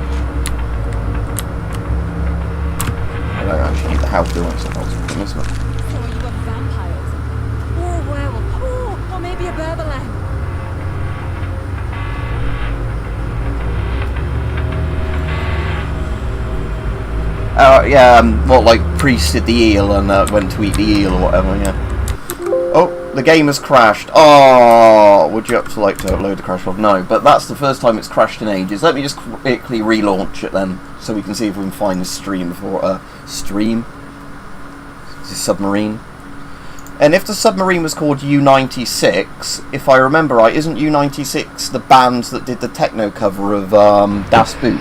I don't actually need the help, do I? So that's the thing, isn't it? So are you a vampire? Or a werewolf? Or maybe a Berberlang? Yeah, what, like, priested the eel and went to eat the eel or whatever, yeah. Oh, the game has crashed. Oh, would you like to upload the crash log? No, but that's the first time it's crashed in ages. Let me just quickly relaunch it then, so we can see if we can find the stream before, stream? Is this submarine? And if the submarine was called U-96, if I remember right, isn't U-96 the band that did the techno cover of, Das Boot?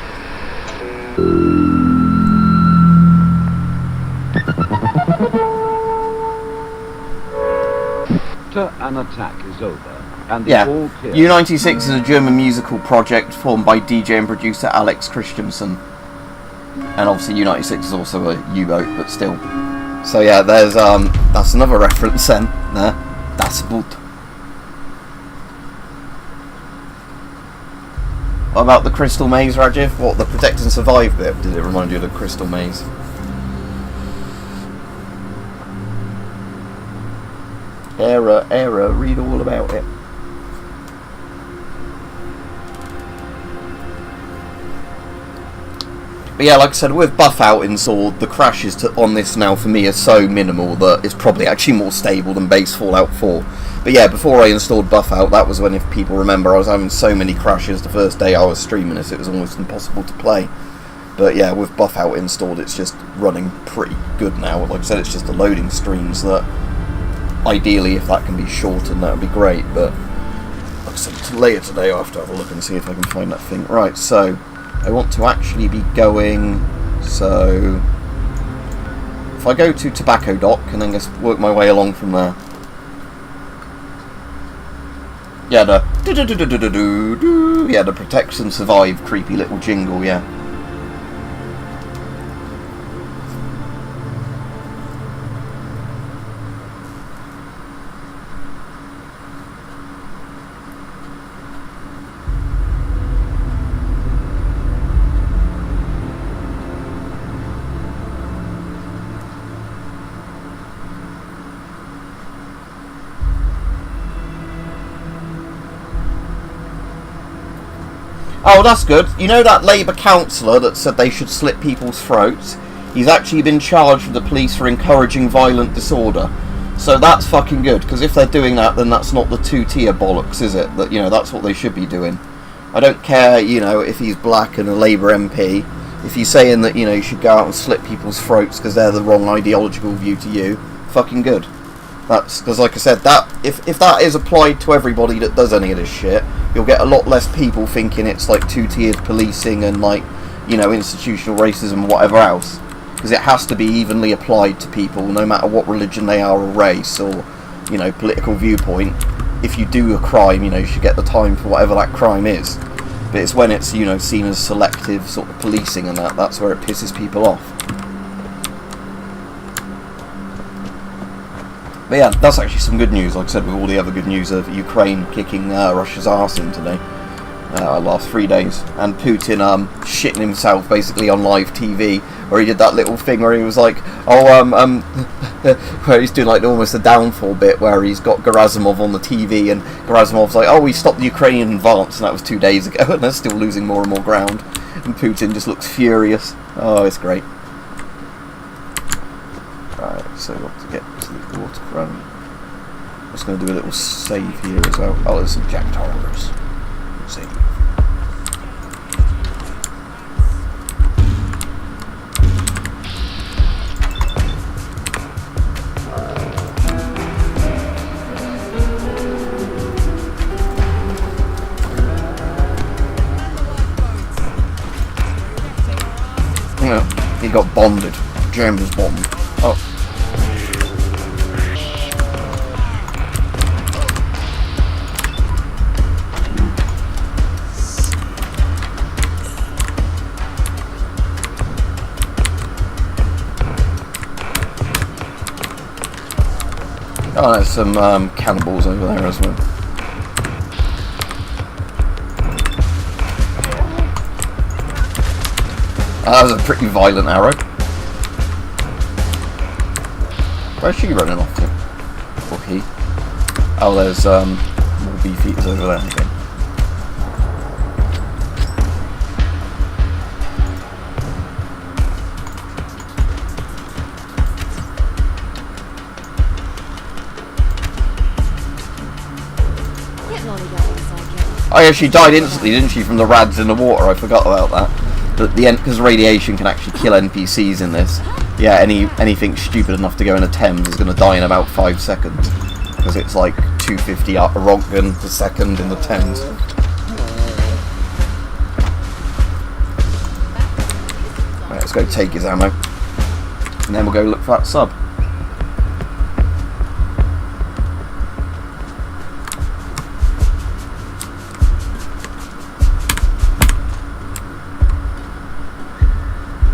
An attack is over, and yeah, all clear. U-96 is a German musical project formed by DJ and producer Alex Christensen, and obviously U-96 is also a U-boat, but still. So yeah, there's that's another reference then. There, Das Boot. What about the Crystal Maze, Rajiv? What, the Protect and Survive bit? Did it remind you of the Crystal Maze? Error, read all about it. But yeah, like I said, with buff out installed, the crashes on this now for me are so minimal that it's probably actually more stable than base Fallout 4. But yeah, before I installed buff out, that was when, if people remember, I was having so many crashes the first day I was streaming this, it was almost impossible to play. But yeah, with buff out installed, it's just running pretty good now. Like I said, it's just the loading screens that, ideally, if that can be shortened, that would be great. But like I said, later today I'll have to have a look and see if I can find that thing. Right, so I want to actually be going, so if I go to Tobacco Dock and then just work my way along from there. Yeah, the Protect and Survive creepy little jingle, yeah. Oh, that's good. You know that Labour councillor that said they should slit people's throats? He's actually been charged with the police for encouraging violent disorder. So that's fucking good, because if they're doing that, then that's not the two-tier bollocks, is it? That, you know, that's what they should be doing. I don't care, you know, if he's black and a Labour MP. If he's saying that, you know, you should go out and slit people's throats because they're the wrong ideological view to you, fucking good. That's because, like I said, that if that is applied to everybody that does any of this shit, you'll get a lot less people thinking it's like two-tiered policing and, like, you know, institutional racism and whatever else. Because it has to be evenly applied to people, no matter what religion they are or race or, you know, political viewpoint. If you do a crime, you know, you should get the time for whatever that crime is. But it's when it's, you know, seen as selective sort of policing and that's where it pisses people off. But yeah, that's actually some good news, like I said, with all the other good news of Ukraine kicking Russia's arse in today. Last 3 days. And Putin shitting himself basically on live TV, where he did that little thing where he was like, where he's doing like almost a downfall bit where he's got Gerasimov on the TV and Gerasimov's like, oh, we stopped the Ukrainian advance, and that was 2 days ago, and they're still losing more and more ground. And Putin just looks furious. Oh, it's great. Right, so we've got to get to the waterfront. I'm just going to do a little save here as well. Oh, there's some jacked horrors. Save. He got bonded. James Bond. Oh. Oh, there's some cannibals over there as well. That was a pretty violent arrow. Where's she running off to? Or he? Oh, there's more beefeaters over there again. Oh yeah, she died instantly, didn't she, from the rads in the water? I forgot about that. Because radiation can actually kill NPCs in this. Yeah, anything stupid enough to go in a Thames is going to die in about 5 seconds. Because it's like 250 Rontgen per second in the Thames. Right, let's go take his ammo. And then we'll go look for that sub.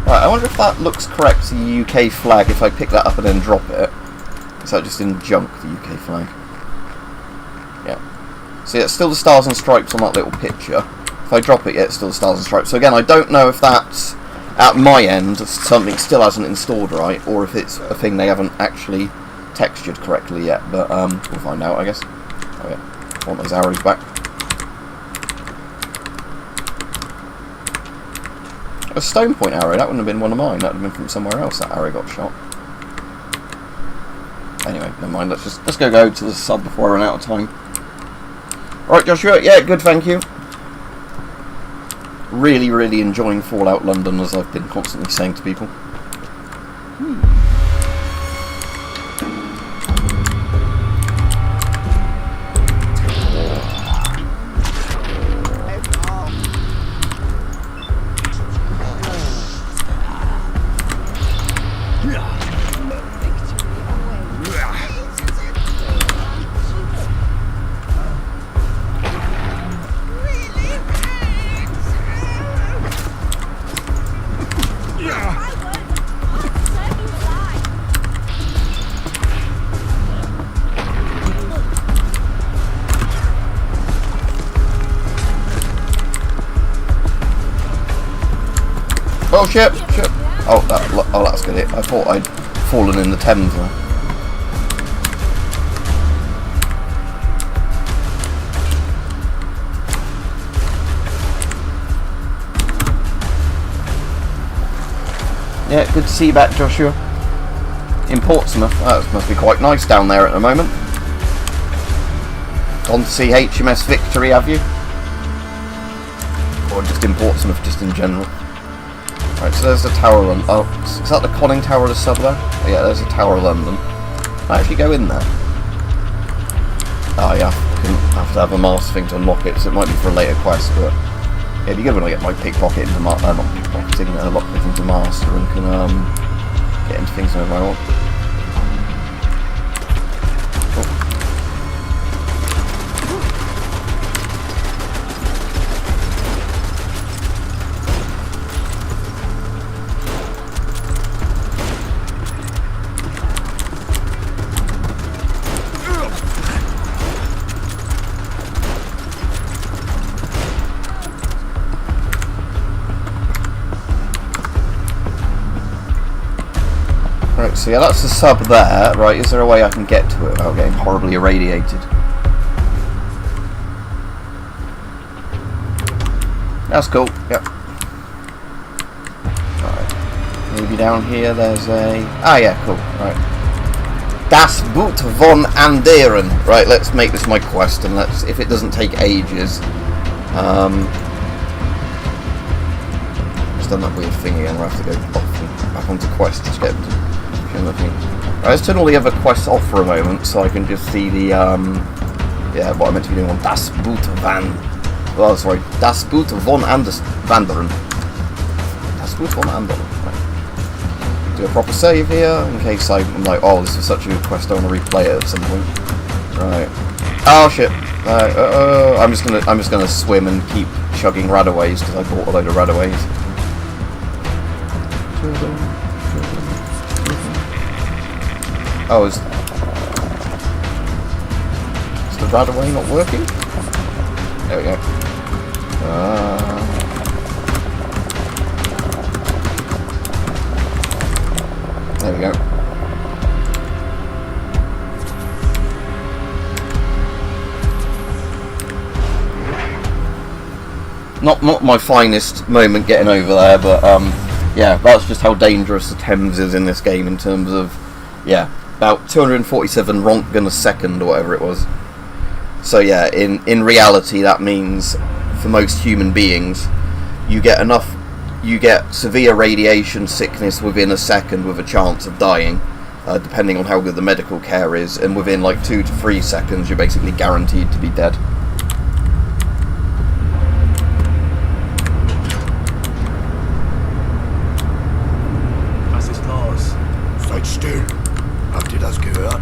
Right, I wonder if that looks correct to the UK flag if I pick that up and then drop it. Is that just in junk, the UK flag? Yeah. See, it's still the stars and stripes on that little picture. If I drop it, yeah, it's still the stars and stripes. So again, I don't know if that's, at my end, something still hasn't installed right, or if it's a thing they haven't actually textured correctly yet. But we'll find out, I guess. Oh yeah, I want those arrows back. A stone point arrow, that wouldn't have been one of mine, that would have been from somewhere else that arrow got shot. Anyway, never mind, let's go to the sub before I run out of time. Alright Joshua, yeah, good, thank you. Really, really enjoying Fallout London, as I've been constantly saying to people. Oh shit! Oh, that's good. I thought I'd fallen in the Thames there. Yeah, good to see you back, Joshua. In Portsmouth. That must be quite nice down there at the moment. Gone to see HMS Victory, have you? Or just in Portsmouth, just in general? Right, so there's the Tower of London. Oh, is that the conning tower of the sub there? Oh, yeah, there's the Tower of London. Can I actually go in there? Oh yeah, I have to have a master thing to unlock it, so it might be for a later quest, but yeah, it'd be good when I get my pickpocket into not pickpocketing, lockpick into master and can get into things whenever I want. So yeah, that's the sub there. Right, is there a way I can get to it without getting horribly irradiated? That's cool, yep. Right, maybe down here there's a... Ah yeah, cool, right. Das Boot von Anderen. Right, let's make this my quest, and let's, if it doesn't take ages... Just done that weird thing again where I have to go off back onto quest to get... Right, let's turn all the other quests off for a moment so I can just see the yeah, what I meant to be doing on Das Boot van. Oh, sorry, Das Boot von Vanderen. Das Boot von Anderen. Right. do a proper save here, in case I'm like, oh, this is such a good quest, I want to replay it at some point. Right. Oh shit. I'm just gonna swim and keep chugging radaways because I bought a load of radaways. Oh, is the radaway not working? There we go. There we go. Not my finest moment getting over there, but yeah, that's just how dangerous the Thames is in this game in terms of, yeah, about 247 Rontgen a second or whatever it was. So yeah, in reality that means for most human beings you get severe radiation sickness within a second with a chance of dying, depending on how good the medical care is, and within like 2 to 3 seconds you're basically guaranteed to be dead. Was ist los? Seid still. Habt ihr das gehört?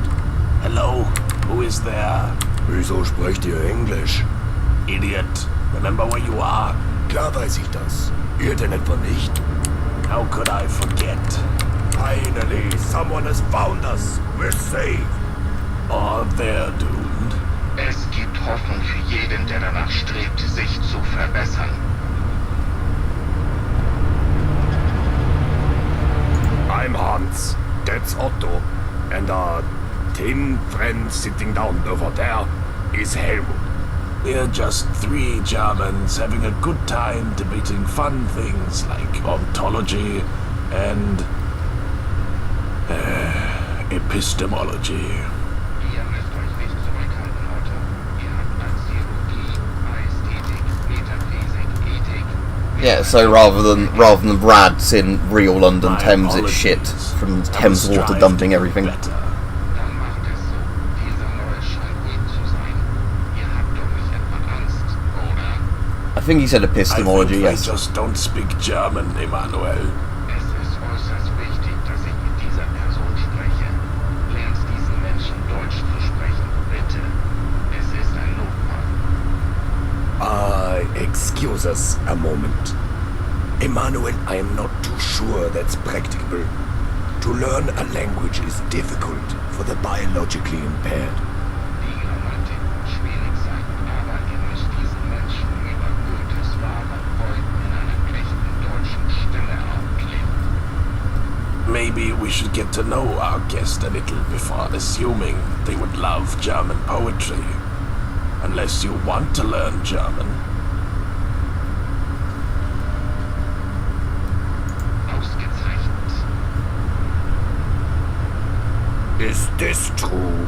Hello? Who is there? Wieso sprecht ihr Englisch? Idiot. Remember where you are? Klar weiß ich das. Ihr denn etwa nicht? How could I forget? Finally, someone has found us. We're safe. Or they're doomed. Es gibt Hoffnung für jeden, der danach strebt, sich zu verbessern. I'm Hans. That's Otto. And our tin friend sitting down over there is Helmut. We're just 3 Germans having a good time debating fun things like ontology and epistemology. Ihr müsst euch nicht zurückhalten, Otto. Ihr habt Axiologie, Ästhetik, Metaphysik, Ethik. Yeah, so rather than rads in real London Thames, it's shit from Thames water dumping everything. Dann macht es so. Dieser neue scheint gut zu sein. Ihr habt doch nicht etwa Angst, oder? I think he said epistemology, I think yes. they just don't speak German, Emanuel. Es ist äußerst wichtig, dass ich mit dieser Person spreche. Lernt diesen Menschen Deutsch zu sprechen, bitte. Es ist ein Notfall. Excuse us a moment. Emmanuel, I am not too sure that's practicable. To learn a language is difficult for the biologically impaired. Die Grammatik wird schwierig sein, aber ihr müsst diesen Menschen über Goethes wahre Freuden in einer echten deutschen Stimme aufklären. Maybe we should get to know our guest a little before assuming they would love German poetry. Unless you want to learn German. Ausgezeichnet. Is this true?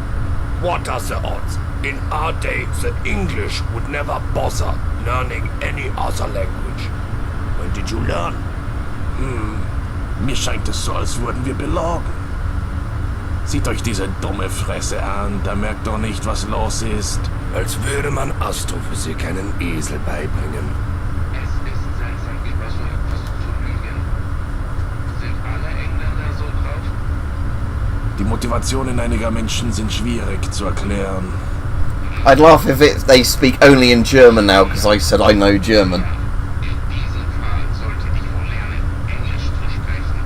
What are the odds? In our day, the English would never bother learning any other language. When did you learn? Mir scheint es so, als würden wir belogen. Sieht euch diese dumme Fresse an, da merkt doch nicht, was los ist. Als würde man Astrophysik einen Esel beibringen. Es ist seltsam, über so etwas zu lügen. Sind alle Engländer so drauf? Die Motivationen einiger Menschen sind schwierig zu erklären. I'd laugh if they speak only in German now, because I said I know German. In diesem Fall solltet ihr wohl lernen, Englisch zu sprechen.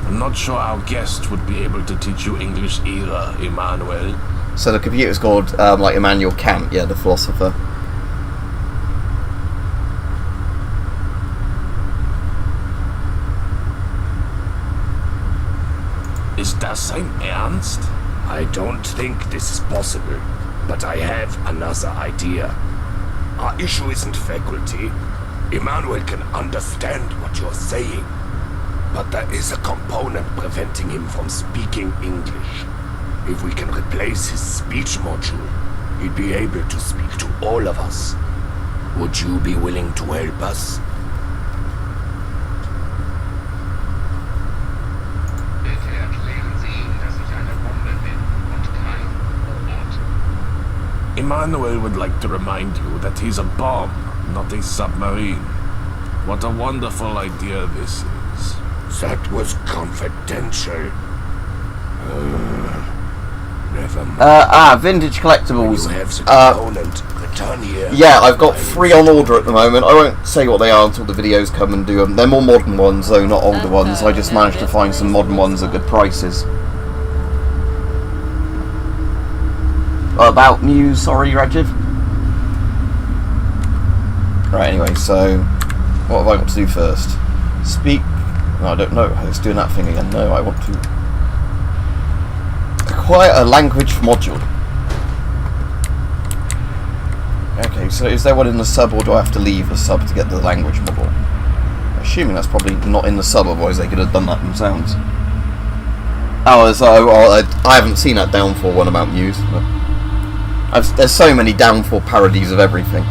I'm not sure our guest would be able to teach you English either, Emanuel. So the computer's called, like Immanuel Kant, yeah, the philosopher. Ist das sein Ernst? I don't think this is possible, but I have another idea. Our issue isn't faculty. Emmanuel can understand what you're saying, but there is a component preventing him from speaking English. If we can replace his speech module, he'd be able to speak to all of us. Would you be willing to help us? Bitte erklären Sie ihm, dass ich eine Bombe bin und kein Robot. Emmanuel would like to remind you that he's a bomb, not a submarine. What a wonderful idea this is. That was confidential. Never mind. Vintage collectibles. You have the component. Return here. Yeah, I've got 3 on order at the moment. I won't say what they are until the videos come and do them. They're more modern ones, though, not older ones. I just managed to find some modern ones at good prices. About Muse, sorry, Rajiv. Right, anyway, so what have I got to do first? Speak. No, I don't know. It's doing that thing again. No, I want to acquire a language module. Okay, so is there one in the sub, or do I have to leave the sub to get the language model? Assuming that's probably not in the sub, otherwise they could have done that themselves. Oh, I haven't seen that Downfall one about Muse, but there's so many Downfall parodies of everything.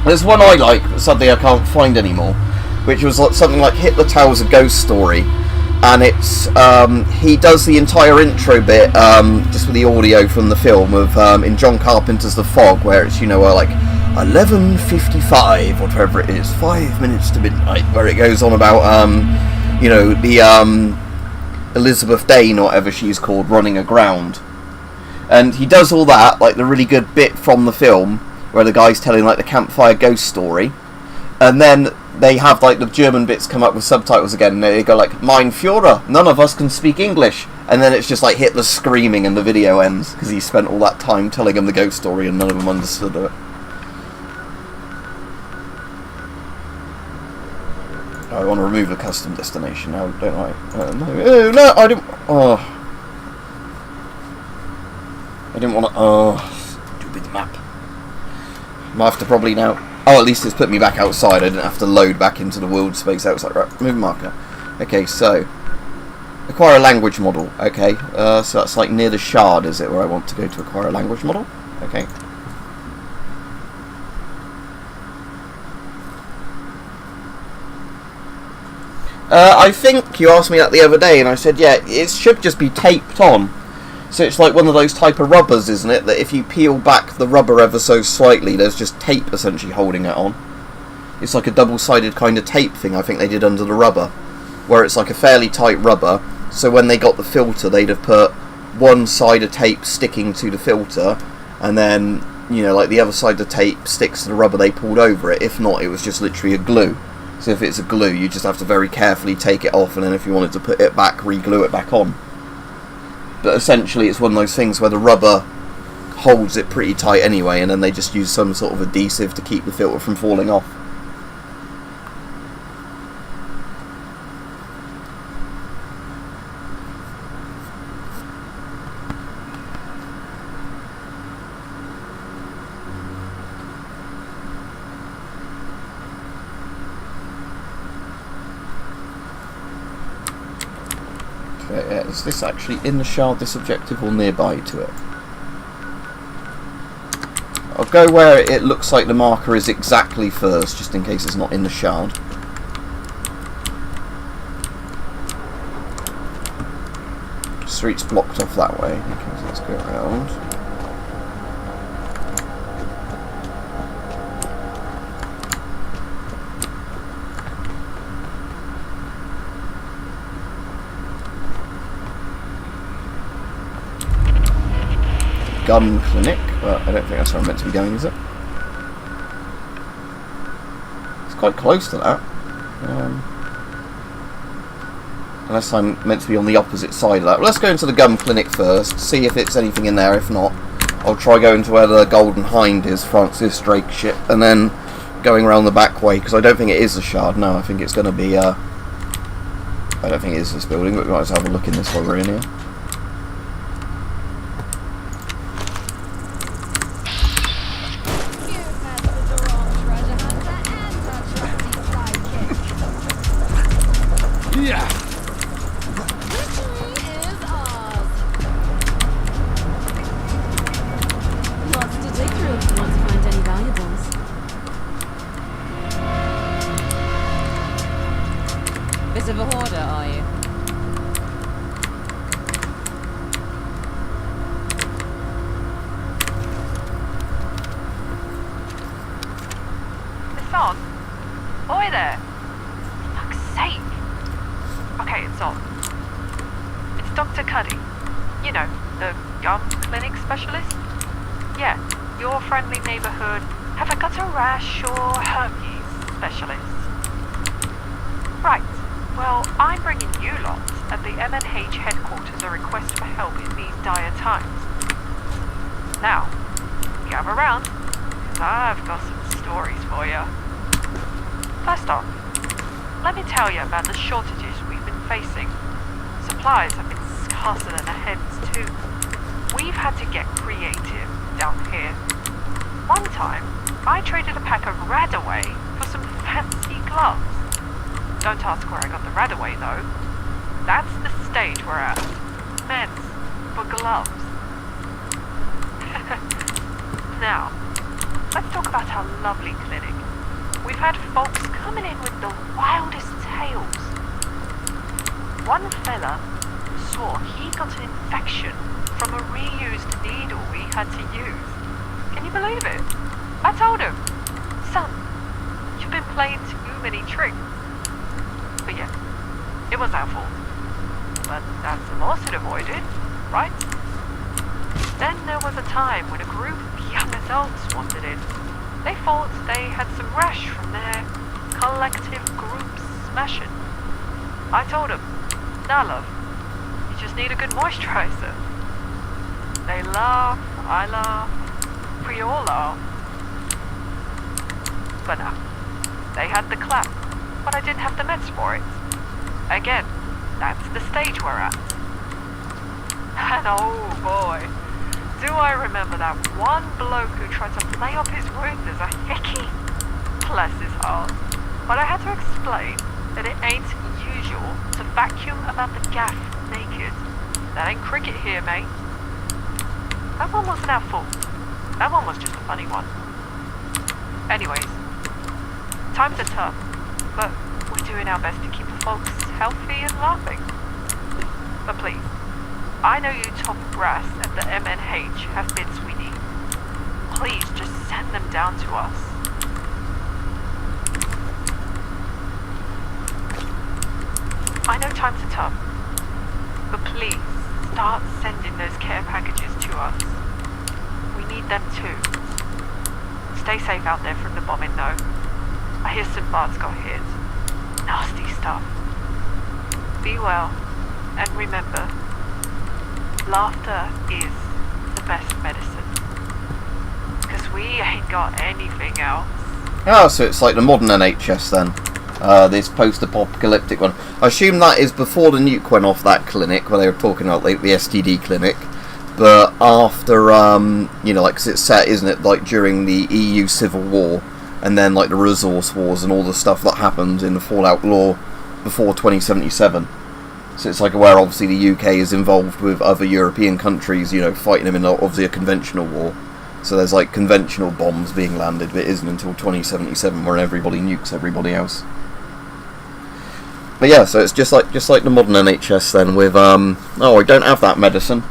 There's one I like, sadly I can't find anymore, which was like something like Hitler Tells a Ghost Story, and it's he does the entire intro bit just with the audio from the film of in John Carpenter's The Fog, where it's, you know, like 11:55, whatever it is, 5 minutes to midnight, where it goes on about you know, the Elizabeth Dane or whatever she's called running aground, and he does all that, like the really good bit from the film where the guy's telling like the campfire ghost story, and then they have like the German bits come up with subtitles again, and they go like, "Mein Führer, none of us can speak English," and then it's just like Hitler screaming and the video ends because he spent all that time telling them the ghost story and none of them understood it. I want to remove the custom destination now, don't I? No, I didn't. Oh, I didn't want to. Oh, stupid map. I might have to probably now. Oh, at least it's put me back outside. I didn't have to load back into the world space outside. Right, move marker. Okay, so acquire a language model. Okay, so that's like near the shard, is it, where I want to go to acquire a language model? Okay. I think you asked me that the other day, and I said, yeah, it should just be taped on. So it's like one of those type of rubbers, isn't it? That if you peel back the rubber ever so slightly, there's just tape essentially holding it on. It's like a double-sided kind of tape thing I think they did under the rubber, where it's like a fairly tight rubber, so when they got the filter, they'd have put one side of tape sticking to the filter, and then, you know, like the other side of the tape sticks to the rubber they pulled over it. If not, it was just literally a glue. So if it's a glue, you just have to very carefully take it off, and then if you wanted to put it back, re-glue it back on. But essentially it's one of those things where the rubber holds it pretty tight anyway, and then they just use some sort of adhesive to keep the filter from falling off. Is this actually in the shard, this objective, or nearby to it? I'll go where it looks like the marker is exactly first, just in case it's not in the shard. Street's blocked off that way. Okay, so let's go around. Gun clinic, but I don't think that's where I'm meant to be going, is it? It's quite close to that. Unless I'm meant to be on the opposite side of that. Well, let's go into the gun clinic first, see if it's anything in there. If not, I'll try going to where the Golden Hind is, Francis Drake ship, and then going around the back way, because I don't think it is the shard. No, I think it's going to be, I don't think it is this building, but we might as well have a look in this while we're in here. Bit of a hoarder, are you? It's on. Oi there. Fuck's sake. on? It's Dr. Cuddy. You know, the gum clinic specialist? Yeah, your friendly neighborhood have I got a rash or herpes specialist. Right, well, I'm bringing you lot at the MNH headquarters a request for help in these dire times. Now, gather round, because I've got some stories for you. First off, let me tell you about the shortages we've been facing. Supplies have been scarcer than the heads too. We've had to get creative down here. One time, I traded a pack of Radaway for some fancy gloves. Don't ask where I got the Radaway though. That's the stage we're at. Men's for gloves. Now, let's talk about our lovely clinic. We've had folks coming in with the wildest tales. One fella swore he got an infection from a reused needle we had to use. Can you believe it? I told him, son, you've been playing too many tricks. But yeah, it was our fault. But that's a lawsuit avoided, right? Then there was a time when a group of young adults wandered in. They thought they had some rash from their collective group smashing. I told them, nah love, you just need a good moisturizer. They laugh, I laugh, we all laugh. But no, they had the clap, but I didn't have the meds for it. Again, that's the stage we're at. And oh boy, do I remember that one bloke who tried to play up his wounds as a hickey? Bless his heart. But I had to explain that it ain't usual to vacuum about the gaff naked. That ain't cricket here, mate. That one wasn't our fault. That one was just a funny one. Anyways, times are tough, but we're doing our best to keep the folks healthy and laughing. But please, I know you top brass at the MNH have bits we need. Please just send them down to us. I know times are tough, but please start sending those care packages to us. We need them too. Stay safe out there from the bombing though. I hear St. Bart's got hit. Nasty stuff. Be well, and remember, laughter is the best medicine. Because we ain't got anything else. Oh, so it's like the modern NHS then. This post-apocalyptic one. I assume that is before the nuke went off that clinic, where they were talking about like the STD clinic. But after, you know, like, 'cause it's set, isn't it, like during the EU Civil War, and then like the resource wars and all the stuff that happened in the Fallout lore before 2077. So it's like where obviously the UK is involved with other European countries, you know, fighting them in obviously a conventional war. So there's like conventional bombs being landed, but it isn't until 2077 where everybody nukes everybody else. But yeah, so it's just like the modern NHS then with oh, I don't have that medicine.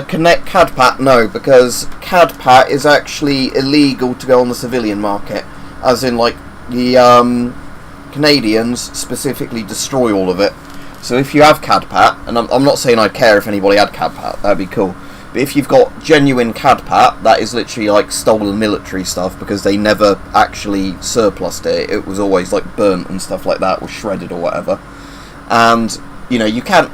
Connect CADPAT, no, because CADPAT is actually illegal to go on the civilian market, as in like the Canadians specifically destroy all of it. So if you have CADPAT, and I'm not saying I'd care if anybody had CADPAT, that'd be cool, but if you've got genuine CADPAT, that is literally like stolen military stuff, because they never actually surplused it. It was always like burnt and stuff like that, or shredded or whatever. And you know, you can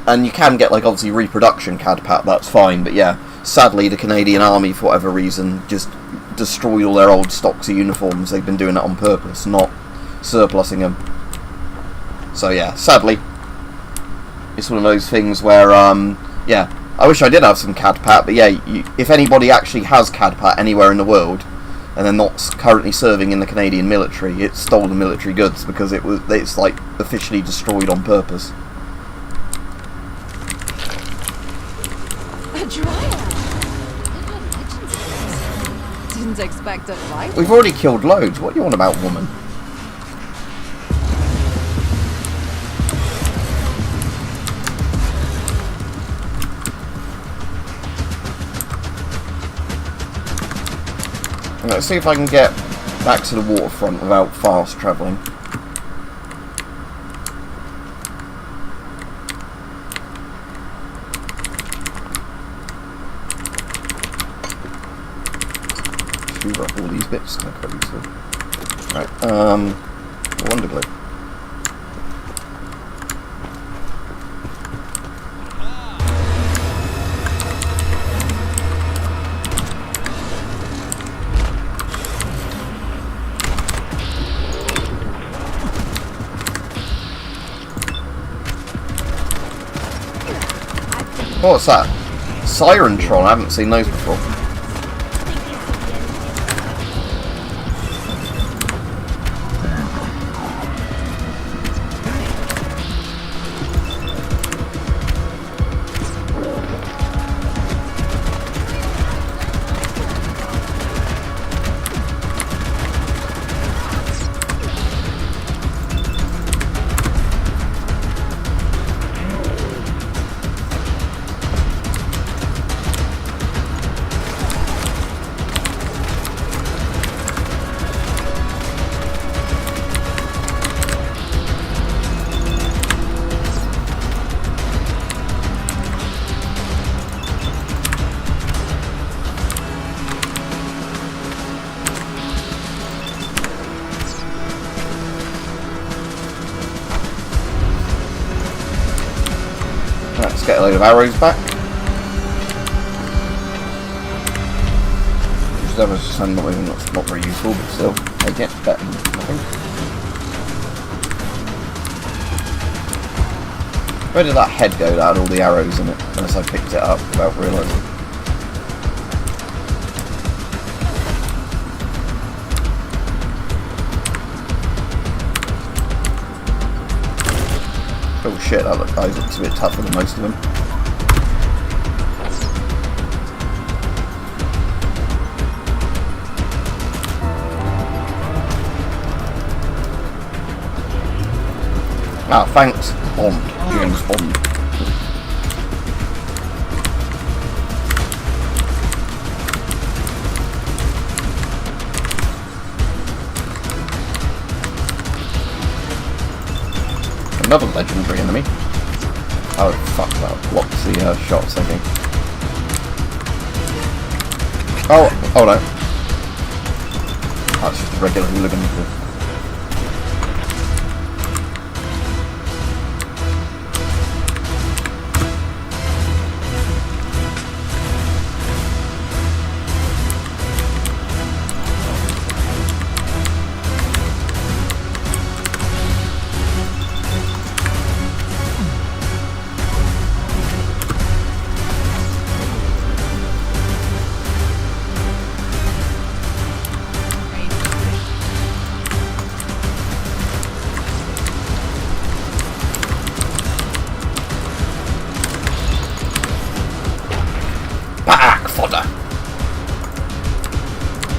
get like obviously reproduction CADPAT, that's fine, but yeah, sadly the Canadian Army for whatever reason just destroyed all their old stocks of uniforms. They've been doing that on purpose, not surplusing them. So yeah, sadly, it's one of those things where yeah, I wish I did have some CADPAT, but yeah, if anybody actually has CADPAT anywhere in the world and they're not currently serving in the Canadian military, it's stolen military goods, because it's like officially destroyed on purpose. A dryad? I've had didn't expect a fight. We've already killed loads. What do you want about, woman? Let's see if I can get back to the waterfront without fast travelling. Shoot up all these bits quickly. So. Right, Wonder Glue. What's that? Siren Troll, I haven't seen those before. Let's get a load of arrows back. Which is not very useful, but still, they get better than nothing. Where did that head go that had all the arrows in it? Unless I picked it up without realising. Oh shit, that guy looks a bit tougher than most of them. Ah, thanks, Bond. James Bond. Another legendary enemy. Oh fuck, that blocks the shots, I think. Oh, hold on. That's just a regular hooligan.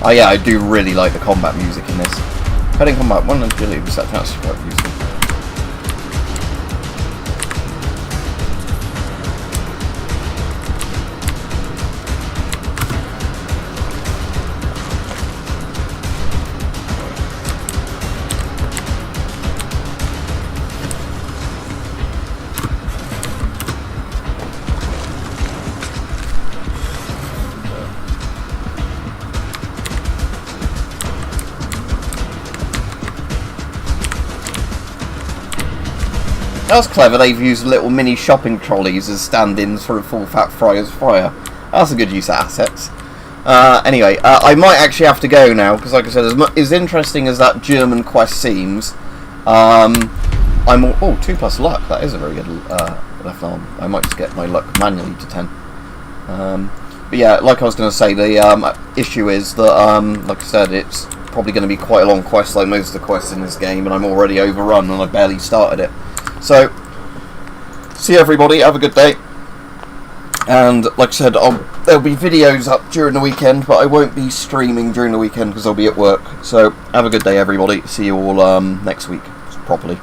Oh yeah, I do really like the combat music in this. Heading combat 1 and agility was actually quite useful. That's clever, they've used little mini shopping trolleys as stand-ins for a full fat fryer's fire. That's a good use of assets. Anyway, I might actually have to go now, because like I said, as interesting as that German quest seems, oh, 2 plus luck, that is a very good left arm. I might just get my luck manually to 10. But yeah, like I was going to say, the issue is that, like I said, it's probably going to be quite a long quest like most of the quests in this game, and I'm already overrun and I barely started it. So, see everybody, have a good day. And like I said, there'll be videos up during the weekend, but I won't be streaming during the weekend because I'll be at work. So have a good day, everybody. See you all next week, properly.